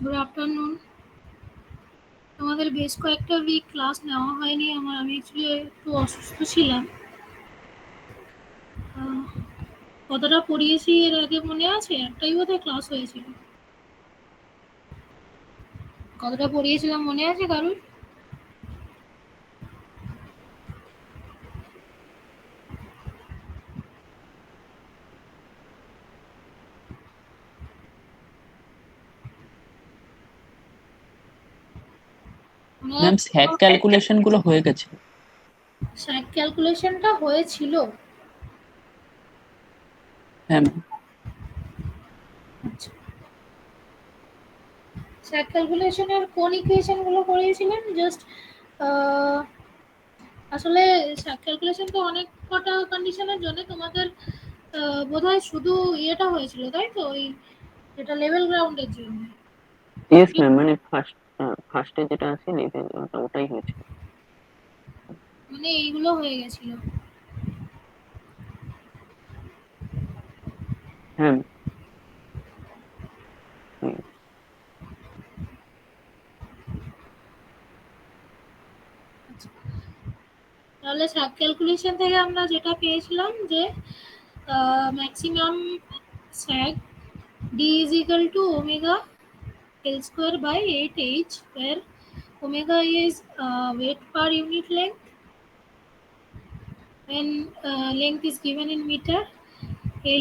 Good afternoon. আমাদের বেশ কয়েকটা উইক ক্লাস নেওয়া হয়নি। আমি অ্যাকচুয়ালি একটু অসুস্থ ছিলাম। কতটা পড়িয়েছি এর আগে মনে আছে? একটাই বোধহয় ক্লাস হয়েছিল। কতটা পড়িয়েছিলাম মনে আছে কারুর? ম্যাম স্যাক ক্যালকুলেশন গুলো হয়ে গেছে। স্যাক ক্যালকুলেশনটা হয়েছিল। হ্যাঁ ম্যাম। আচ্ছা, স্যাক ক্যালকুলেশনের কোন ইকুয়েশনগুলো করিয়েছিলেন? জাস্ট আসলে স্যাক ক্যালকুলেশন তো অনেক কটা কন্ডিশনের জন্য তোমাদের বোধহয় শুধু ইয়েটা হয়েছিল, তাই তো? ওই যেটা লেভেল গ্রাউন্ডের জন্য। ইয়েস ম্যাম, মানে ফার্স্টে যেটা আছে লেভেল ওটাই হয়েছে। মানে এইগুলো হয়ে গেছিল। হ্যাঁ হুম, তাহলে সাব ক্যালকুলেশন থেকে আমরা যেটা পেয়েছিলাম যে maximum sag D is equal to omega L square by 8h, where omega is weight per unit length when length is given in meter,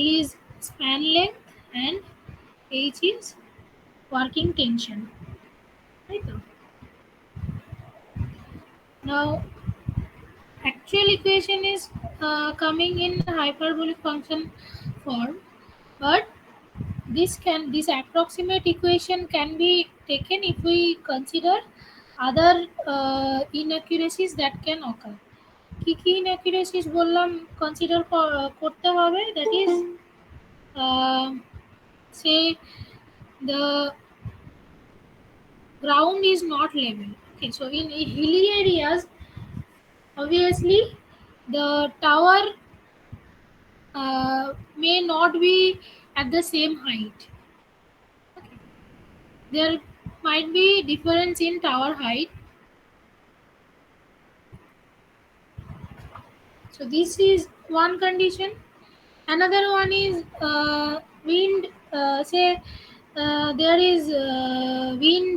L is span length, and H is working tension. Right? Now, actual equation is coming in hyperbolic function form, but this approximate equation can be taken if we consider other inaccuracies that can occur. কি কি inaccuracies বললাম consider করতে হবে? That is say the ground is not level. Okay, so in hilly areas, obviously the tower may not be at the same height. Okay. There might be difference in tower height. So this is one condition. Another one is wind. Say there is wind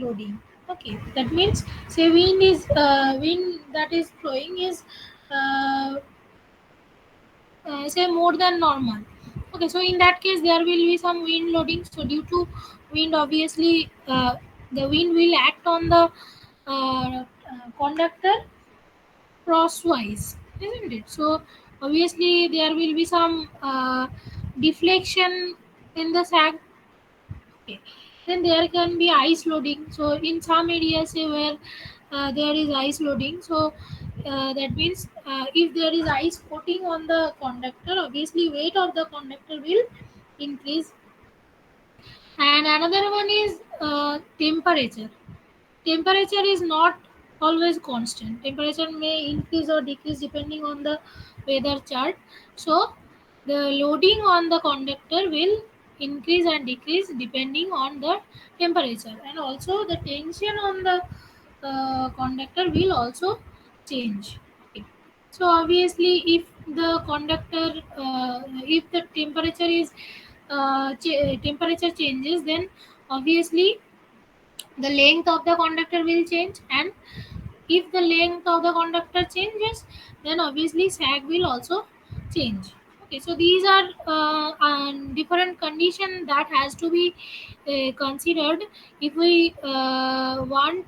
loading. Okay, that means say wind that is flowing is uh, say more than normal. Okay, so in that case there will be some wind loading. So due to wind, obviously the wind will act on the conductor crosswise, isn't it? So obviously there will be some deflection in the sag. Okay. Then there can be ice loading. So in some areas say where there is ice loading, so that means if there is ice coating on the conductor, obviously weight of the conductor will increase. And another one is temperature. Temperature is not always constant. Temperature may increase or decrease depending on the weather chart. So the loading on the conductor will increase and decrease depending on the temperature, and also the tension on the conductor will also change. Okay. So obviously if the conductor if the temperature is temperature changes, then obviously the length of the conductor will change, and if the length of the conductor changes, then obviously sag will also change. Okay, so these are different condition that has to be considered if we want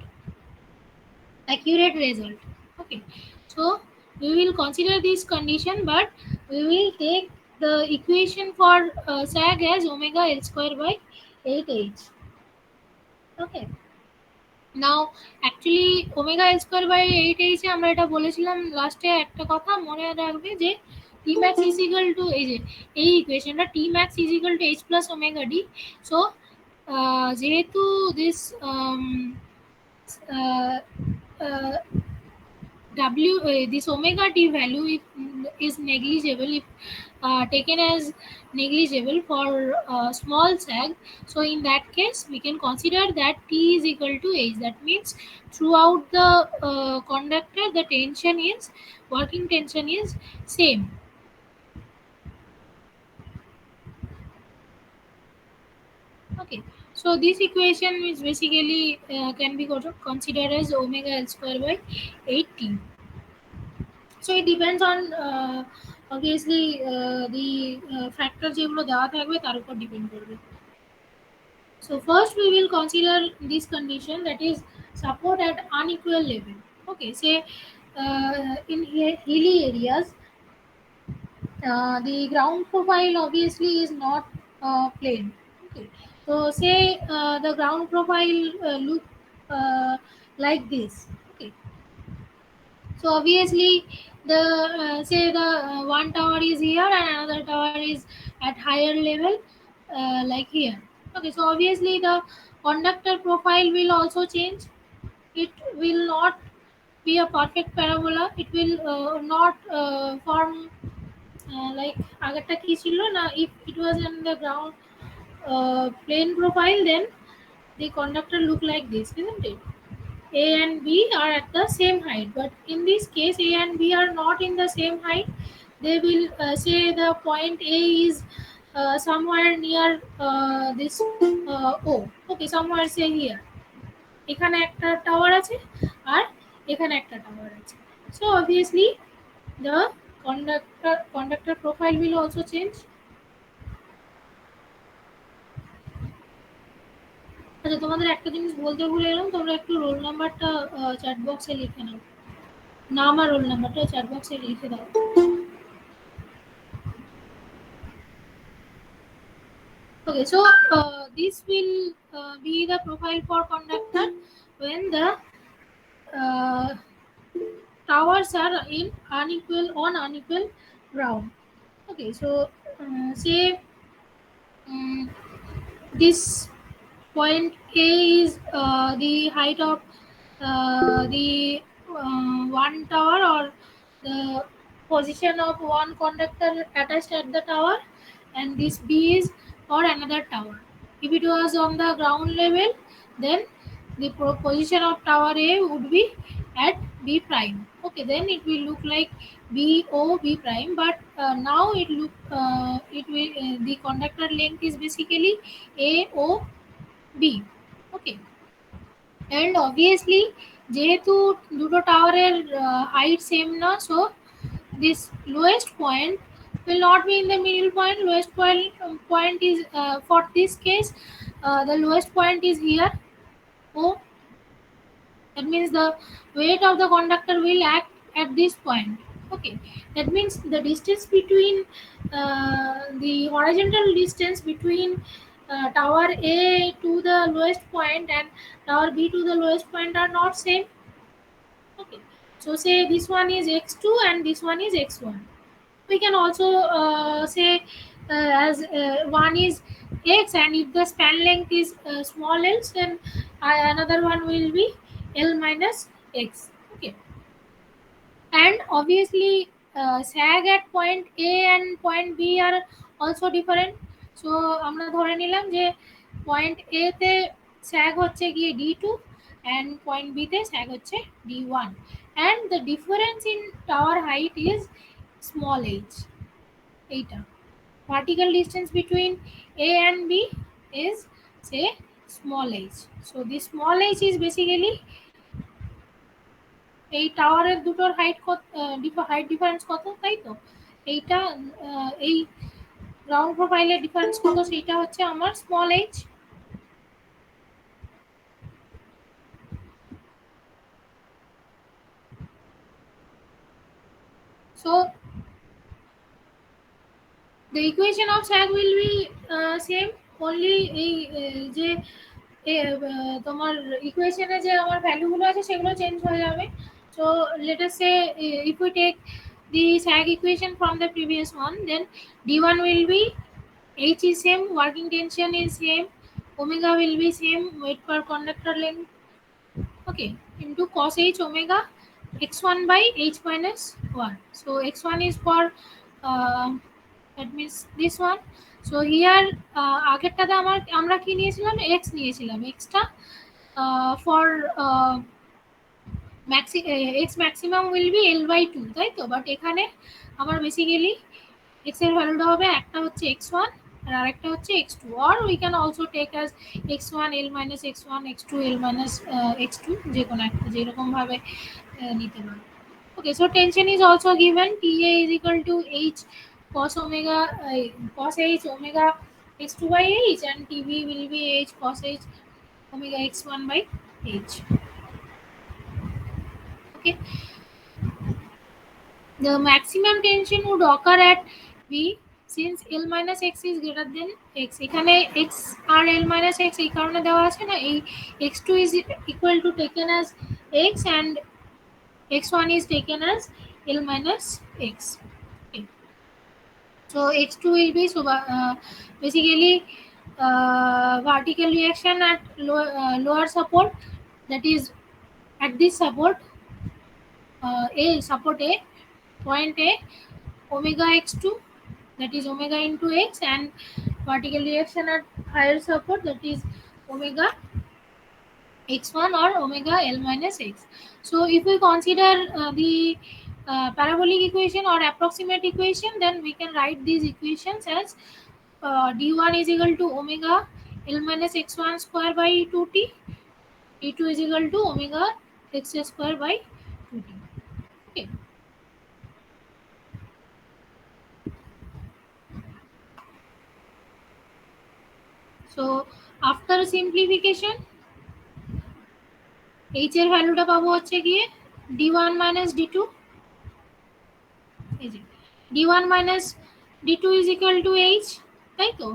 accurate result. Okay, so we will consider this condition, but we will take the equation for sag as omega L square by 8h. Okay. Now actually omega L square by 8h আমরা এটা বলেছিলাম লাস্টে। একটা কথা মনে রাখবে যে T max is equal to এই যে এই ইকুয়েশনটা T max is equal to H plus omega D. So যেহেতু this w this omega t value is negligible if taken as negligible for small sag. So in that case, we can consider that T is equal to H. That means throughout the conductor, the tension is working tension is same. Okay. So this equation is basically can be considered as omega L square by 8T. So it depends on obviously the factor যেগুলো দেওয়া থাকবে তার উপর depend করবে. So first we will consider this condition, that is support at unequal level. Okay, say in hilly areas, the ground profile obviously is not plain. Okay, so say the ground profile look uh, like this. Okay, so obviously the say the one tower is here and another tower is at higher level, like here. Okay, so obviously the conductor profile will also change. It will not be a perfect parabola. It will not form like আগেরটা কি ছিল না, if it was in the ground plane profile, then the conductor look like this, isn't it? A and B are at the same height, but in this case A and B are not in the same height. They will say the point A is somewhere near this O. Okay, somewhere say here এখানে একটা tower আছে আর এখানে একটা tower আছে. So obviously the conductor profile will also change. আচ্ছা, তোমাদের একটা জিনিস বলতে ভুলে গেলাম, তোমরা একটু রোল নাম্বারটা চ্যাট বক্সে লিখে নাও. নাম আর রোল নাম্বারটা চ্যাট বক্সে লিখে দাও. Okay, so this will be the profile for conductor when the uh, towers are in unequal ground. Okay, so say um, this point A is the height of the one tower, or the position of one conductor attached at the tower, and this B is for another tower. If it was on the ground level, then the position of tower A would be at B prime. Okay, then it will look like B O B prime, but now it will the conductor length is basically A O B. Okay, and obviously যেহেতু দুটো টাওয়ারের height same না, so this lowest point will not be in the middle point. Lowest point is for this case the lowest point is here O. That means the weight of the conductor will act at this point. Okay, that means the distance between the horizontal distance between tower A to the lowest point and tower B to the lowest point are not same. Okay, so say this one is x2 and this one is x1. We can also say as one is x, and if the span length is small l, then another one will be l minus x. Okay, and obviously sag at point A and point B are also different. So আমরা ধরে নিলাম যে point A তে sag হচ্ছে গিয়ে d2 and point B তে sag হচ্ছে d1, and the difference in tower height is small h. এইটা vertical distance between A and B is say small h. So this small h is basically এই টাওয়ারের দুটোর height কত, height difference কত, তাই তো এইটা এই গ্রাউন্ড প্রোফাইলের ডিফারেন্স কত, সেইটা হচ্ছে আমার small H. So the equation of sag will be same, only এই যে তোমার ইকুয়েশনে যে আমার ভ্যালুগুলো আছে সেগুলো চেঞ্জ হয়ে যাবে. So let us say if we take the sag equation from the previous one, then d1 will be h is same, working tension is same, omega will be same, weight per conductor length. Okay, into cos h omega x1 by h minus 1. So x1 is for uh, that means this one. So here আগেরটাতে আমরা কি নিয়েছিলাম, x নিয়েছিলাম। x টা for x maximum will be l/2, তাই তো? But এখানে আমার basically x এর ভ্যালুটা হবে, একটা হচ্ছে x1 আর আরেকটা হচ্ছে x2, or we can also take as x1 l minus x1, x2 l minus x2, যে কোনো একটা যেরকম ভাবে নিতে পারো। Okay, so tension is also given. Ta is equal to h cos omega cos h omega x2 by h, and Tb will be h cos h omega x1 by h. Okay, the maximum tension would occur at V since L minus x is greater than x. এখানে x আর L minus x এই কারণে দেওয়া আছে না, এই x2 is equal to taken as x and x1 is taken as L minus x. Okay. So x2 will be basically vertical reaction at lower support, that is at this support support A, point A, omega x2, that is omega into x, and vertical reaction at higher support, that is omega x1 or omega l minus x. So if we consider the parabolic equation or approximate equation, then we can write these equations as d1 is equal to omega l minus x1 square by 2t, d2 is equal to omega x square by 2t. Okay. So after simplification, h এর ভ্যালুটা পাবো হচ্ছে গিয়ে d1 minus d2, এই যে d1 minus d2 is equal to h, তাই তো?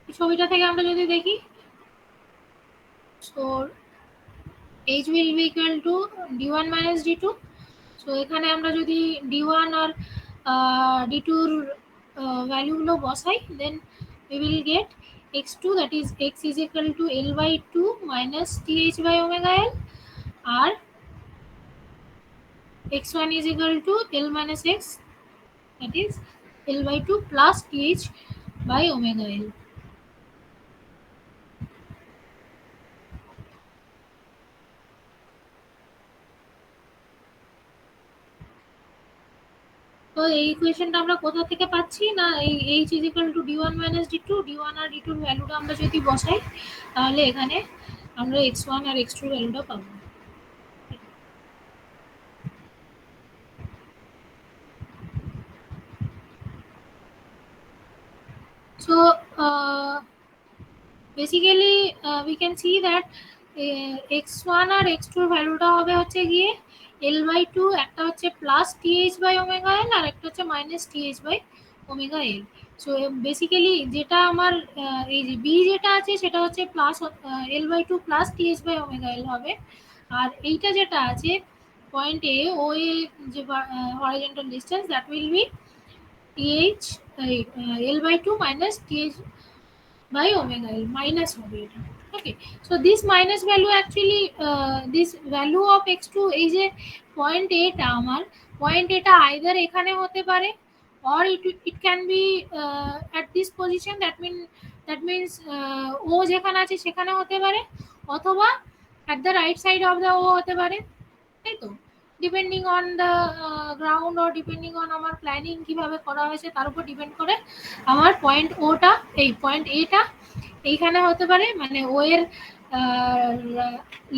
এই ছবিটা থেকে আমরা যদি দেখি, so h will be equal to d1 minus d2. so এখানে আমরা যদি d1 আর d2 এর ভ্যালুগুলো বসাই, then we will get x2, that is x is equal to l by 2 minus th by omega l, R x1 is equal to l minus x, that is l by 2 plus th by omega l. তো এই ইকুয়েশনটা আমরা কোথা থেকে পাচ্ছি না, এই h is equal to d1 minus d2, d1 R d2 এর ভ্যালুটা আমরা যদি বসাই, তাহলে এখানে আমরা x1 আর x2 এর ভ্যালুটা পাবো। So basically we can see that x1 R x2 এর ভ্যালুটা হবে হচ্ছে গিয়ে l by 2, একটা হচ্ছে plus th by omega l আর একটা হচ্ছে minus th by omega l. So basically যেটা আমার এই যে b যেটা আছে সেটা হচ্ছে plus l by 2 plus th by omega l হবে, আর এইটা যেটা আছে পয়েন্ট a ও এ যে horizontal distance, that will B th l by 2 minus th by omega l, minus হবে এটা। Okay, so this minus value actually this value of x2, এই যে point a টা আমার point a টা either এখানে হতে পারে, or it can be at this position, that means ও যেখানে আছে সেখানে হতে পারে, অথবা at the right side of the ও হতে পারে, তাই তো? Depending on the ground, or depending on আমার প্ল্যানিং কিভাবে করা হয়েছে তার উপর ডিপেন্ড করে আমার পয়েন্ট ওটা, এই পয়েন্ট এটা এইখানে হতে পারে, মানে ও এর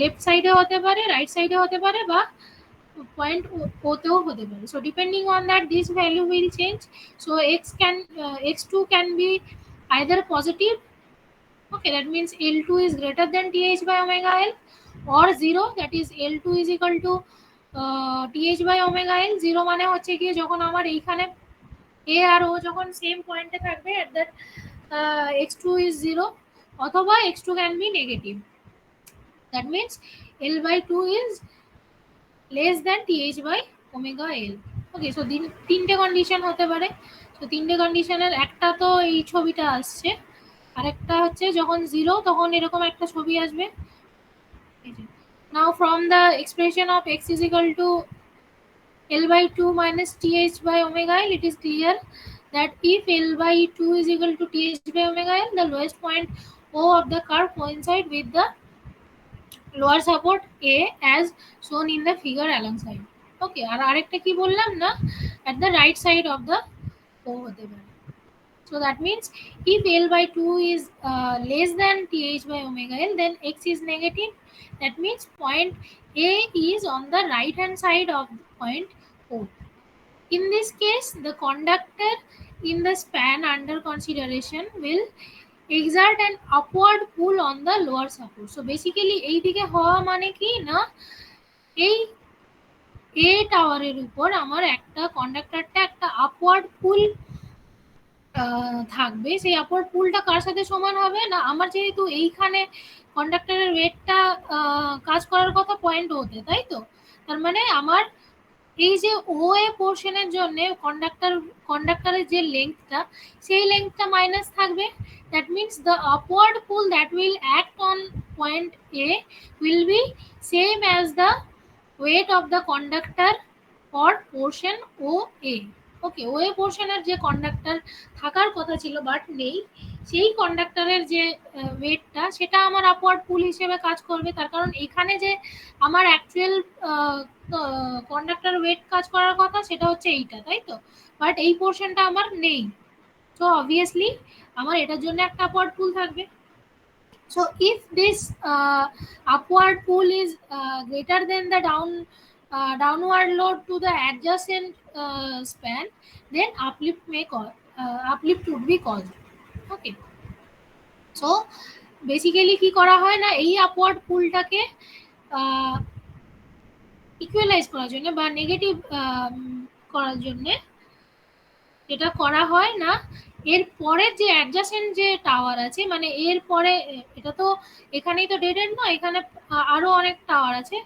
লেফট সাইডে হতে পারে, রাইট সাইডে হতে পারে, বা পয়েন্ট ওতেও হতে পারে। So depending on that this value will change. So x2 can be either positive, okay, that means l2 is greater than th by omega l, or 0, that is l2 is equal to th by omega l। 0 মানে হচ্ছে কি যখন আমার এইখানে a R o যখন same পয়েন্টে থাকবে, at that x2 is 0, অথবা x2 can be negative, that means l by 2 is less than th by omega l. Okay, so তিনটে কন্ডিশন হতে পারে। তো তিনটে কন্ডিশনের একটা তো এই ছবিটা আসছে, আরেকটা হচ্ছে যখন 0 তখন এরকম একটা ছবি আসবে। Now from the expression of x is equal to L by 2 minus Th by omega L, it is clear that if L by 2 is equal to Th by omega L, the lowest point O of the curve coincide with the lower support A as shown in the figure alongside. Okay, আর আরেকটা কি বললাম না, at the right side of the O হতে পারে. So that means if L by 2 is less than Th by omega L, then x is negative. That means point A is on the right hand side of point O. In this case, the conductor in the span under consideration will exert an upward pull on the lower support. So basically এই দিকে হওয়া মানে কি না, এই A টাওয়ারের উপর আমার একটা কন্ডাক্টরটা একটা আপওয়ার্ড পুল থাকবে। সেই আপওয়ার্ড পুলটা কার সাথে সমান হবে না, আমার যেহেতু এইখানে কন্ডাক্টরের ওয়েটটা কাজ করার কথা পয়েন্ট ওতে, তাই তো? তার মানে আমার এই যে ও এ পোর্শনের জন্য কন্ডাক্টরের যে লেংথটা, সেই লেংথটা মাইনাস থাকবে। That means the upward pull that will act on point A will be same as the weight of the conductor for portion O A. Okay, O A পোর্শনের যে কন্ডাক্টর থাকার কথা ছিল বাট নেই, সেই কন্ডাক্টরের যে ওয়েটটা সেটা আমার আপওয়ার্ড পুল হিসেবে কাজ করবে। তার কারণ এখানে যে আমার অ্যাকচুয়াল কন্ডাক্টর ওয়েট কাজ করার কথা সেটা হচ্ছে এইটা, তাই তো? বাট এই পোর্শনটা আমার নেই, সো অবভিয়াসলি আমার এটার জন্য একটা আপওয়ার্ড পুল থাকবে। So if this upward pull is greater than the downward load to the adjacent span, then uplift would be caused. Okay, so basically কি করা হয় না, এই আপওয়ার্ড পুলটাকে ইকুয়ালাইজ করার জন্য বা নেগেটিভ করার জন্য যেটা করা হয় না, এর পরের যে অ্যাডজাসেন্ট যে টাওয়ার আছে, মানে এর পরে এটা তো এখানেই তো ডেড এন্ড নয়, এখানে আরো অনেক টাওয়ার আছে,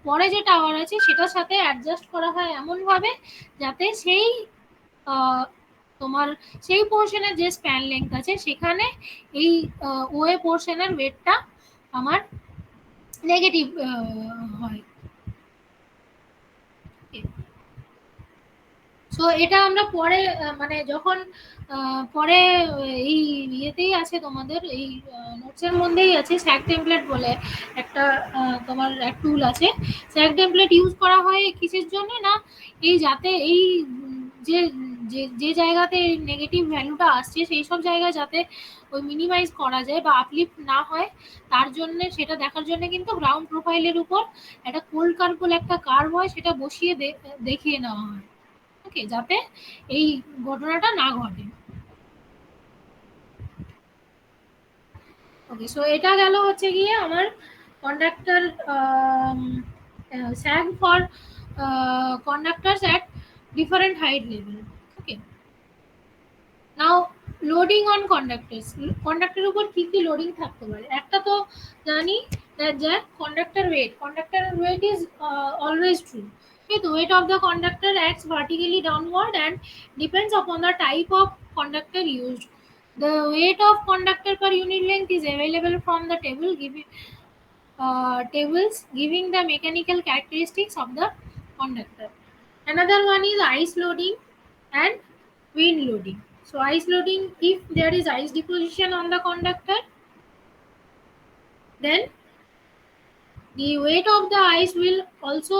পরে যে টাওয়ার আছে সেটার সাথে অ্যাডজাস্ট করা হয় এমন ভাবে যাতে সেই তোমার সেই পোর্শনের যে স্প্যান লেংথ আছে সেখানে এই ওয়ে পোর্শনের ওয়েটটা আমার নেগেটিভ হয়। সো এটা আমরা পরে মানে যখন পরে এই ইয়েতেই আছে, তোমাদের এই নোটসের মধ্যেই আছে স্যাগ টেমপ্লেট বলে একটা তোমার এক টুল আছে। স্যাগ টেমপ্লেট ইউজ করা হয় কিসের জন্য না, এই যাতে এই যে যে জায়গাতে নেগেটিভ ভ্যালুটা আসছে সেই সব জায়গায় যাতে ওই মিনিমাইজ করা যায় বা আপলিফট না হয়, তার জন্য সেটা দেখার জন্য কিন্তু গ্রাউন্ড প্রোফাইলের উপর একটা কোল্ড কার্ভ বলে একটা কার্ভ হয়, সেটা বসিয়ে দেখিয়ে নেওয়া হয়। ওকে, যাতে এই ঘটনাটা না ঘটে। ওকে, সো এটা গেল হচ্ছে গিয়ে আমার conductor sag for conductors at different height level. Okay, now loading on conductors. কন্ডাক্টরের উপর কি কি লোডিং থাকতে পারে? একটা তো জানি যে conductor weight is always true. Okay, the weight of the conductor acts vertically downward and depends upon the type of conductor used. The weight of conductor per unit length is available from the tables giving the mechanical characteristics of the conductor. Another one is ice loading and wind loading. So ice loading, if there is ice deposition on the conductor, then the weight of the ice will also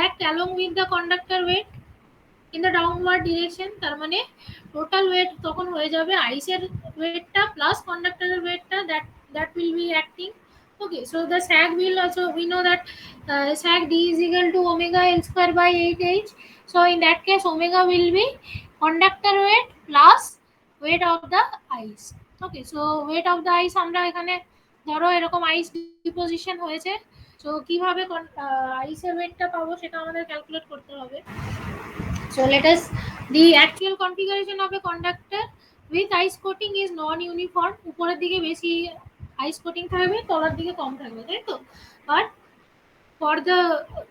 act along with the conductor weight in the downward direction. তার মানে total wait তখন হয়ে যাবে আইসের ওয়েটটা plus কন্ডাক্টরের ওয়েটটা, that will be acting. Okay, so the sag will also, we know that sag d is equal to omega L square by 8h. So in that case omega will be conductor weight plus weight of the ice. Okay, so weight of the ice আমরা এখানে ধরো এরকম আইস deposition হয়েছে, so কিভাবে আইসের ওয়েটটা পাবো সেটা আমাদের ক্যালকুলেট করতে হবে। So let us, the actual configuration of a conductor with ice coating is non-uniform. উপরের দিকে বেশি ice coating থাকবে, তলার দিকে কম থাকবে, তাই তো? But for the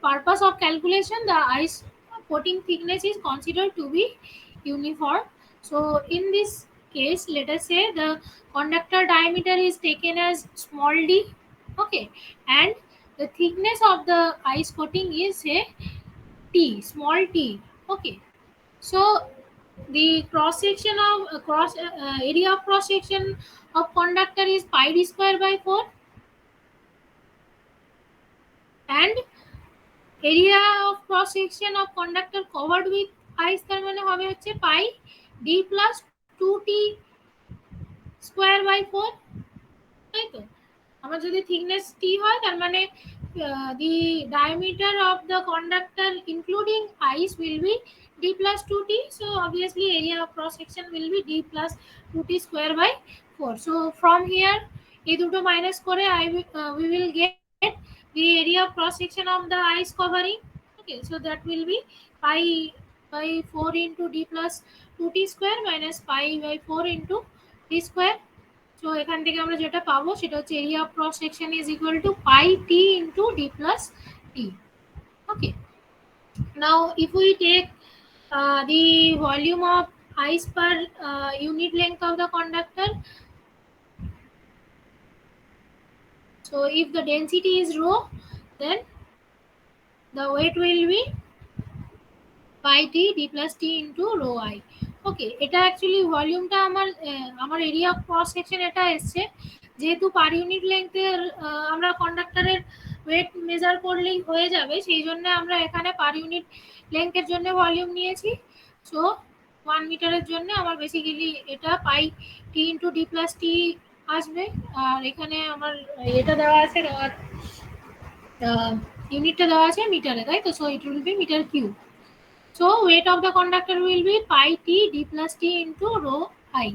purpose of calculation, the ice coating thickness is considered to be uniform. So in this case, let us say the conductor diameter is taken as small d. Okay, and the thickness of the ice coating is say t t, small t. Okay. So the cross section of cross area of cross section of conductor is pi d square by 4, and area of cross section of conductor covered with ice তার মানে হবে হচ্ছে pi d plus 2t square by 4, তাই তো? আমার যদি thickness t হয় তার মানে the diameter of the conductor including ice will be d plus 2t, so obviously area of cross section will be d plus 2t square by 4. So from here এই দুটো minus করে we will get the area of cross section of the ice covering. Okay, so that will be pi by 4 into d plus 2t square minus pi by 4 into t square. So এখান থেকে আমরা যেটা পাবো সেটা হচ্ছে area of cross section is equal to pi t into d plus t. Okay, now if we take the volume of ice per unit length of the conductor, so if the density is rho, then the weight will be pi t d plus t into rho I. ওকে, এটা actually ভলিউমটা আমার area of cross section এটা এসছে যেহেতু per unit লেন্থের আমরা কন্ডাক্টরের wait measure করলেই হয়ে যাবে, সেই জন্য আমরা এখানে পার ইউনিট লেন্থের জন্য ভলিউম নিয়েছি। সো 1 মিটারের জন্য আমার বেসিক্যালি এটা পাই টি ইন্টু ডি প্লাস টি আসবে। আর এখানে আমার এটা দেওয়া আছে, ইউনিটটা দেওয়া আছে মিটারে, তাই তো? So it will be metre cube. So weight of the conductor will be pi t d plus t into rho I.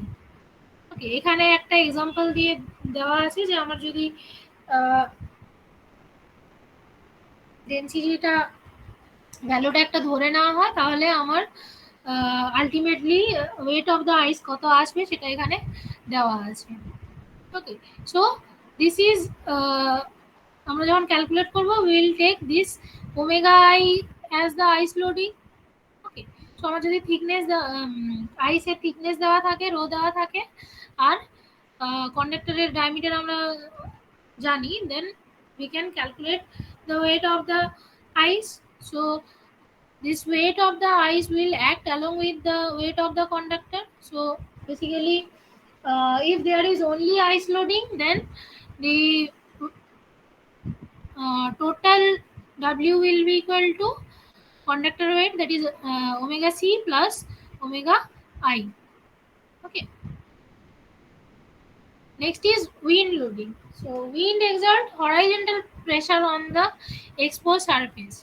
ওকে, এখানে একটা এক্সাম্পল দিয়ে দেওয়া আছে যে আমার যদি ডেনসিটিটা ভ্যালুটা একটা ধরে নেওয়া হয় তাহলে আমার আলটিমেটলি ওয়েট অফ দ্য আইস কত আসবে সেটা এখানে দেওয়া আছে। ওকে, সো দিস ইজ আমরা যখন ক্যালকুলেট করবো will take this omega I as the ice loading. Okay, so আমার যদি থিকনেস আইসের থিকনেস দেওয়া থাকে, রো দেওয়া থাকে, আর কন্ডাক্টরের ডায়ামিটার আমরা জানি, দেন we can calculate the weight of the ice. So this weight of the ice will act along with the weight of the conductor. So basically if there is only ice loading, then the total W will be equal to conductor weight, that is omega c plus omega I. Okay, next is wind loading. So wind exert horizontal pressure on the exposed surface.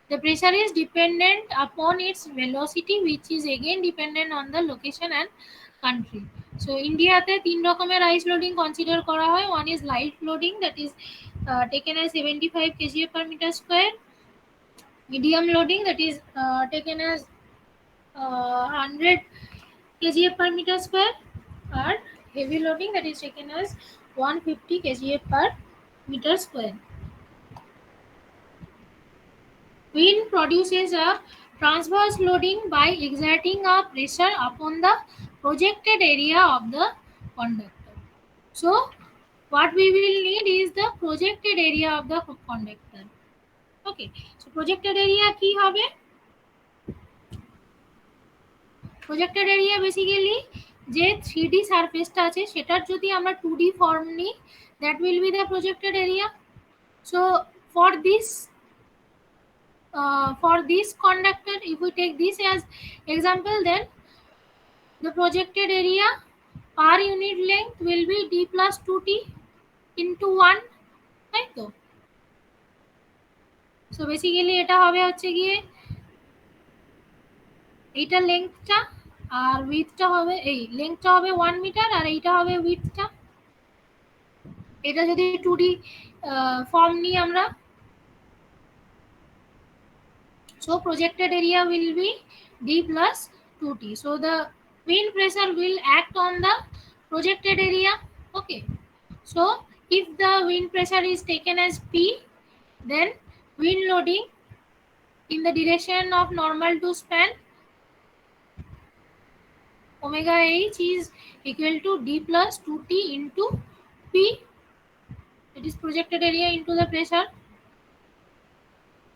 The pressure is dependent upon its velocity, which is again dependent on the location and country. So ইন্ডিয়াতে তিন রকমের আইস loading consider করা হয়। One is light loading, that is taken as 75 kgA per meter square. Medium loading, that is taken as 100 kgA per meter square, or heavy loading, that is taken as 150 kgA per meter square. Wind produces a transverse loading by exerting a pressure upon the projected area of the conductor. So what we will need is the projected area of the conductor. Okay, so projected area কি হবে? Projected area basically যে 3D সারফেসটা আছে সেটার যদি আমরা 2D form নিই, that will be the projected area. So for this conductor, if we take this as example, then the projected area per unit length will be d plus 2t into 1, তাই তো? So basically এটা হবে হচ্ছে গিয়ে এইটা লেংথটা, আর উইথটা হবে, এই লেংথটা হবে 1 মিটার আর এইটা হবে উইথটা। এটা যদি 2D ফর্ম নিই আমরা, so projected area will be d plus 2t. So the wind pressure will act on the projected area. Okay, so if the wind pressure is taken as p, then wind loading in the direction of normal to span omega h is equal to d plus 2t into p, it is projected area into the pressure.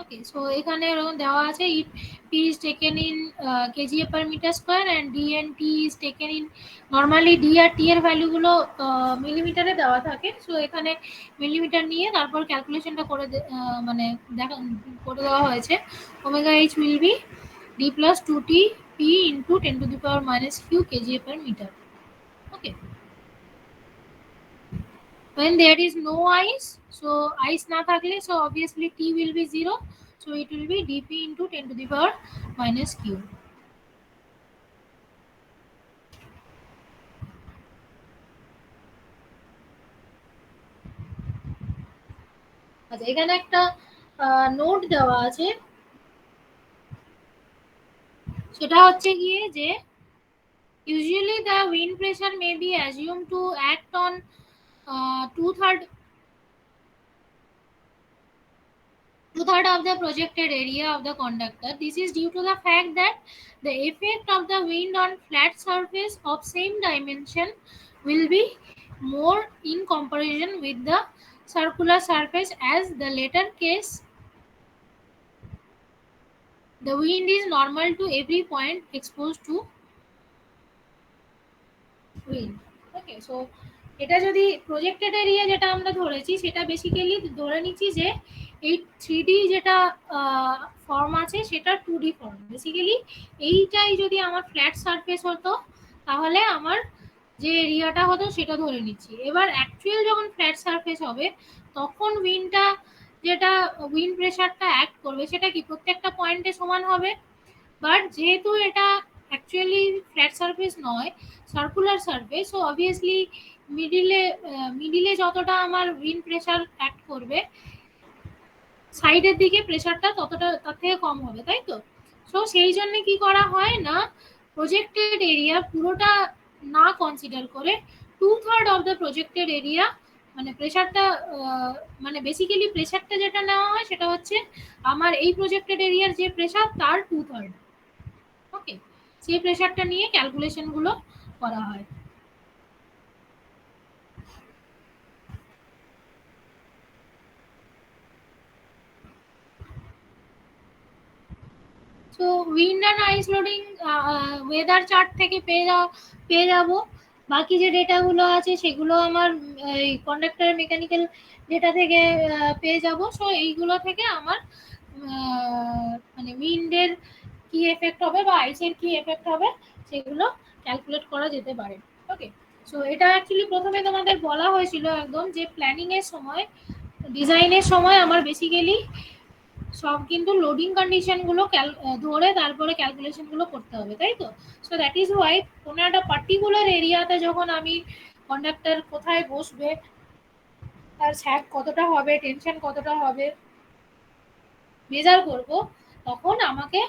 Okay, so এখানে এরকম দেওয়া আছে, if p is taken in kgf per meter square and d and t is taken in, normally d আর t এর ভ্যালুগুলো মিলিমিটারে দেওয়া থাকে, so এখানে millimetre নিয়ে তারপর ক্যালকুলেশনটা করে মানে দেখা করে দেওয়া হয়েছে। Omega H will be d plus 2t p into 10 to the power minus q kgf per meter. Okay, when there is no ice, so ice na thakle, so obviously t will be 0, so it will be dp into 10 to the power minus q. আচ্ছা, এখানে একটা note দেওয়া আছে, সেটা হচ্ছে গিয়ে যে usually the wind pressure may be assumed to act on two-third of the projected area of the conductor. This is due to the fact that the effect of the wind on flat surface of same dimension will be more in comparison with the circular surface, as the latter case the wind is normal to every point exposed to wind. Okay, so এটা যদি projected area যেটা আমরা ধরেছি সেটা basically ধরে নিচ্ছি যে এই থ্রি ডি যেটা ফর্ম আছে সেটা টু ডি ফর্ম। বেসিক্যালি এইটাই যদি আমার ফ্ল্যাট সারফেস হতো তাহলে আমার যে এরিয়াটা হতো সেটা ধরে নিচ্ছি। এবার অ্যাকচুয়াল যখন ফ্ল্যাট সারফেস হবে তখন উইন্ডটা যেটা উইন্ড প্রেশারটা অ্যাক্ট করবে সেটা কি প্রত্যেকটা পয়েন্টে সমান হবে, বাট যেহেতু এটা অ্যাকচুয়ালি ফ্ল্যাট সারফেস নয়, সার্কুলার সারফেস, সো অবভিয়াসলি মিডিলে মিডিলে যতটা আমার উইন্ড প্রেশার অ্যাক্ট করবে সাইডের দিকে প্রেশারটা ততটা তার থেকে কম হবে, তাই তো? সো সেই জন্য কি করা হয় না, প্রজেক্টেড এরিয়া পুরোটা না কনসিডার করে two third of the projected area, মানে প্রেশারটা মানে বেসিক্যালি প্রেশারটা যেটা নেওয়া হয় সেটা হচ্ছে আমার এই প্রজেক্টেড এরিয়ার যে প্রেশার তার টু থার্ড। ওকে, সেই প্রেশারটা নিয়ে ক্যালকুলেশনগুলো করা হয়। So wind and ice loading weather chart থেকে পেয়ে যাব। বাকি যে ডেটাগুলো আছে সেগুলো আমার এই কন্ডাক্টরের মেকানিক্যাল ডেটা থেকে পেয়ে যাব। সো এইগুলো থেকে আমার মানে উইন্ডের কি এফেক্ট হবে বা আইসের কি এফেক্ট হবে সেগুলো ক্যালকুলেট করা যেতে পারে। ওকে, সো এটা অ্যাকচুয়ালি প্রথমে তোমাদের বলা হয়েছিল একদম যে প্ল্যানিং এর সময়, ডিজাইনের সময় আমার বেসিক্যালি সব কিন্তু লোডিং কন্ডিশন গুলো ধরে তারপরে ক্যালকুলেশন গুলো করতে হবে, তাই তো? সো দ্যাট ইজ ওয়াই কোনো একটা পার্টিকুলার এরিয়াতে যখন আমি কন্ডাক্টর কোথায় বসবে, তার স্যাগ কতটা হবে, টেনশন কতটা হবে মেজার করব, তখন আমাকে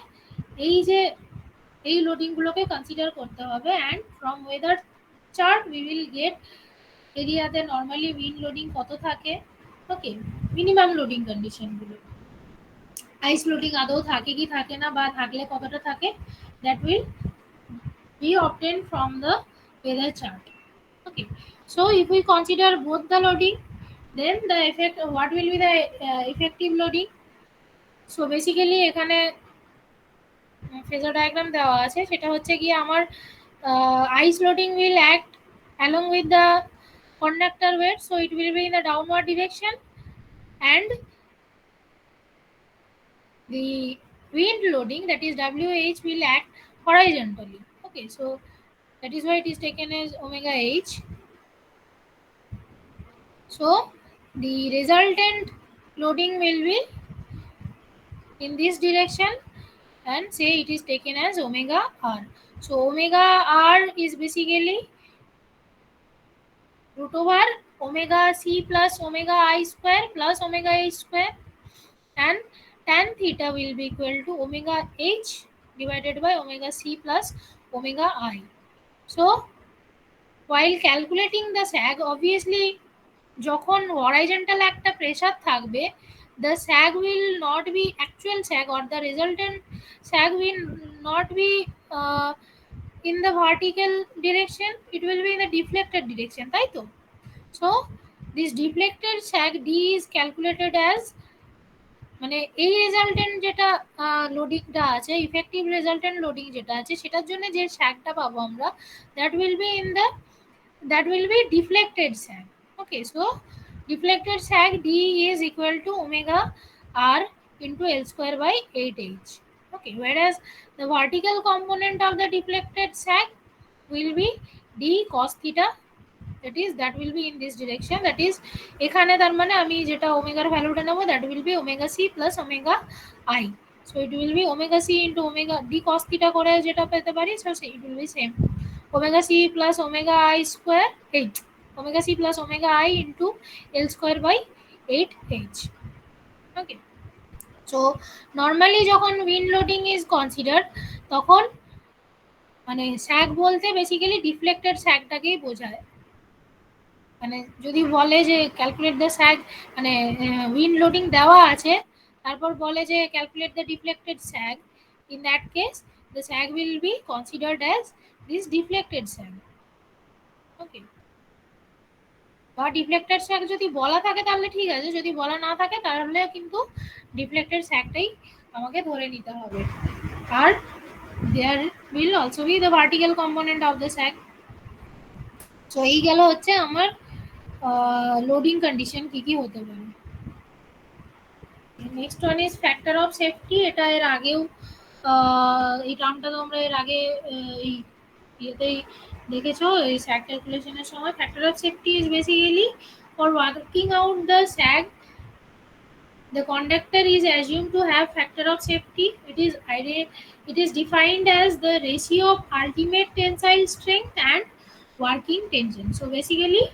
এই যে এই লোডিং গুলোকে কনসিডার করতে হবে। And from weather chart we will get এরিয়াতে নর্মালি উইন্ড লোডিং কত থাকে। ওকে, মিনিমাম লোডিং কন্ডিশন গুলো, আইস লোডিং আদৌ থাকে কি থাকে না বা থাকলে কতটা থাকে, that will be obtained from the weather chart. Okay, so if we consider both the loading, then the effect, what will be the effective loading? So basically এখানে ফেজার ডায়াগ্রাম দেওয়া আছে, সেটা হচ্ছে কি আমার ice loading will act along with the conductor weight, so it will be in the downward direction, and the wind loading, that is wh, will act horizontally. Okay, so that is why it is taken as omega h. So the resultant loading will be in this direction, and say it is taken as omega r. So omega r is basically root over omega c plus omega I square plus omega h square, and tan theta will be equal to omega h divided by omega c plus omega I. So while calculating the sag, obviously যখন horizontal একটা pressure থাকবে, the sag will not be actual sag, or the resultant sag will not be uh, in the vertical direction, it will be in the deflected direction, তাই তো? So this deflected sag d is calculated as মানে এই resultant যেটা লোডিংটা আছে, effective resultant loading যেটা আছে, সেটার জন্য যে স্যাগটা পাবো আমরা, that will be in the that will be deflected sag. Okay, so deflected sag d is equal to omega r into L square by 8h. Okay, whereas the vertical component of the deflected sag will be d cos theta, that will be in this direction, that is এখানে তার মানে আমি যেটা ওমেগার ভ্যালুটা নেব, that will be omega c plus omega I. So it will be omega c into omega d cos theta করে যেটা পেতে পারি, so it will be same omega c plus omega I square 8, omega c plus omega I into L square by 8h. Okay, so normally যখন wind loading is considered, তখন মানে স্যাগ বলতে basically deflected স্যাগটাকেই বোঝায়। মানে যদি বলে যে ক্যালকুলেট দ্য স্যাগ, মানে উইন্ড লোডিং দেওয়া আছে, তারপর বলে যে calculate the deflected sag, in that case the sag will be considered as this deflected sag. Okay, বা ডিফ্লেক্টেড স্যাগ যদি বলা থাকে তাহলে ঠিক আছে, যদি বলা না থাকে তাহলে কিন্তু ডিফ্লেক্টেড স্যাগটাই আমাকে ধরে নিতে হবে। আর there will also be the vertical component of the sag. So এই গেল হচ্ছে আমার লোডিং কন্ডিশন কি কি হতে পারে। Next one is factor of safety. এটা এর আগেও এই টার্মটা তোমরা এর আগে এই ইয়েতেই দেখেছো, এই স্যাগ ক্যালকুলেশনের সময়। Factor of safety is basically for working out the sag, the conductor is assumed to have factor of safety. It is defined as the ratio of ultimate tensile strength and working tension. So basically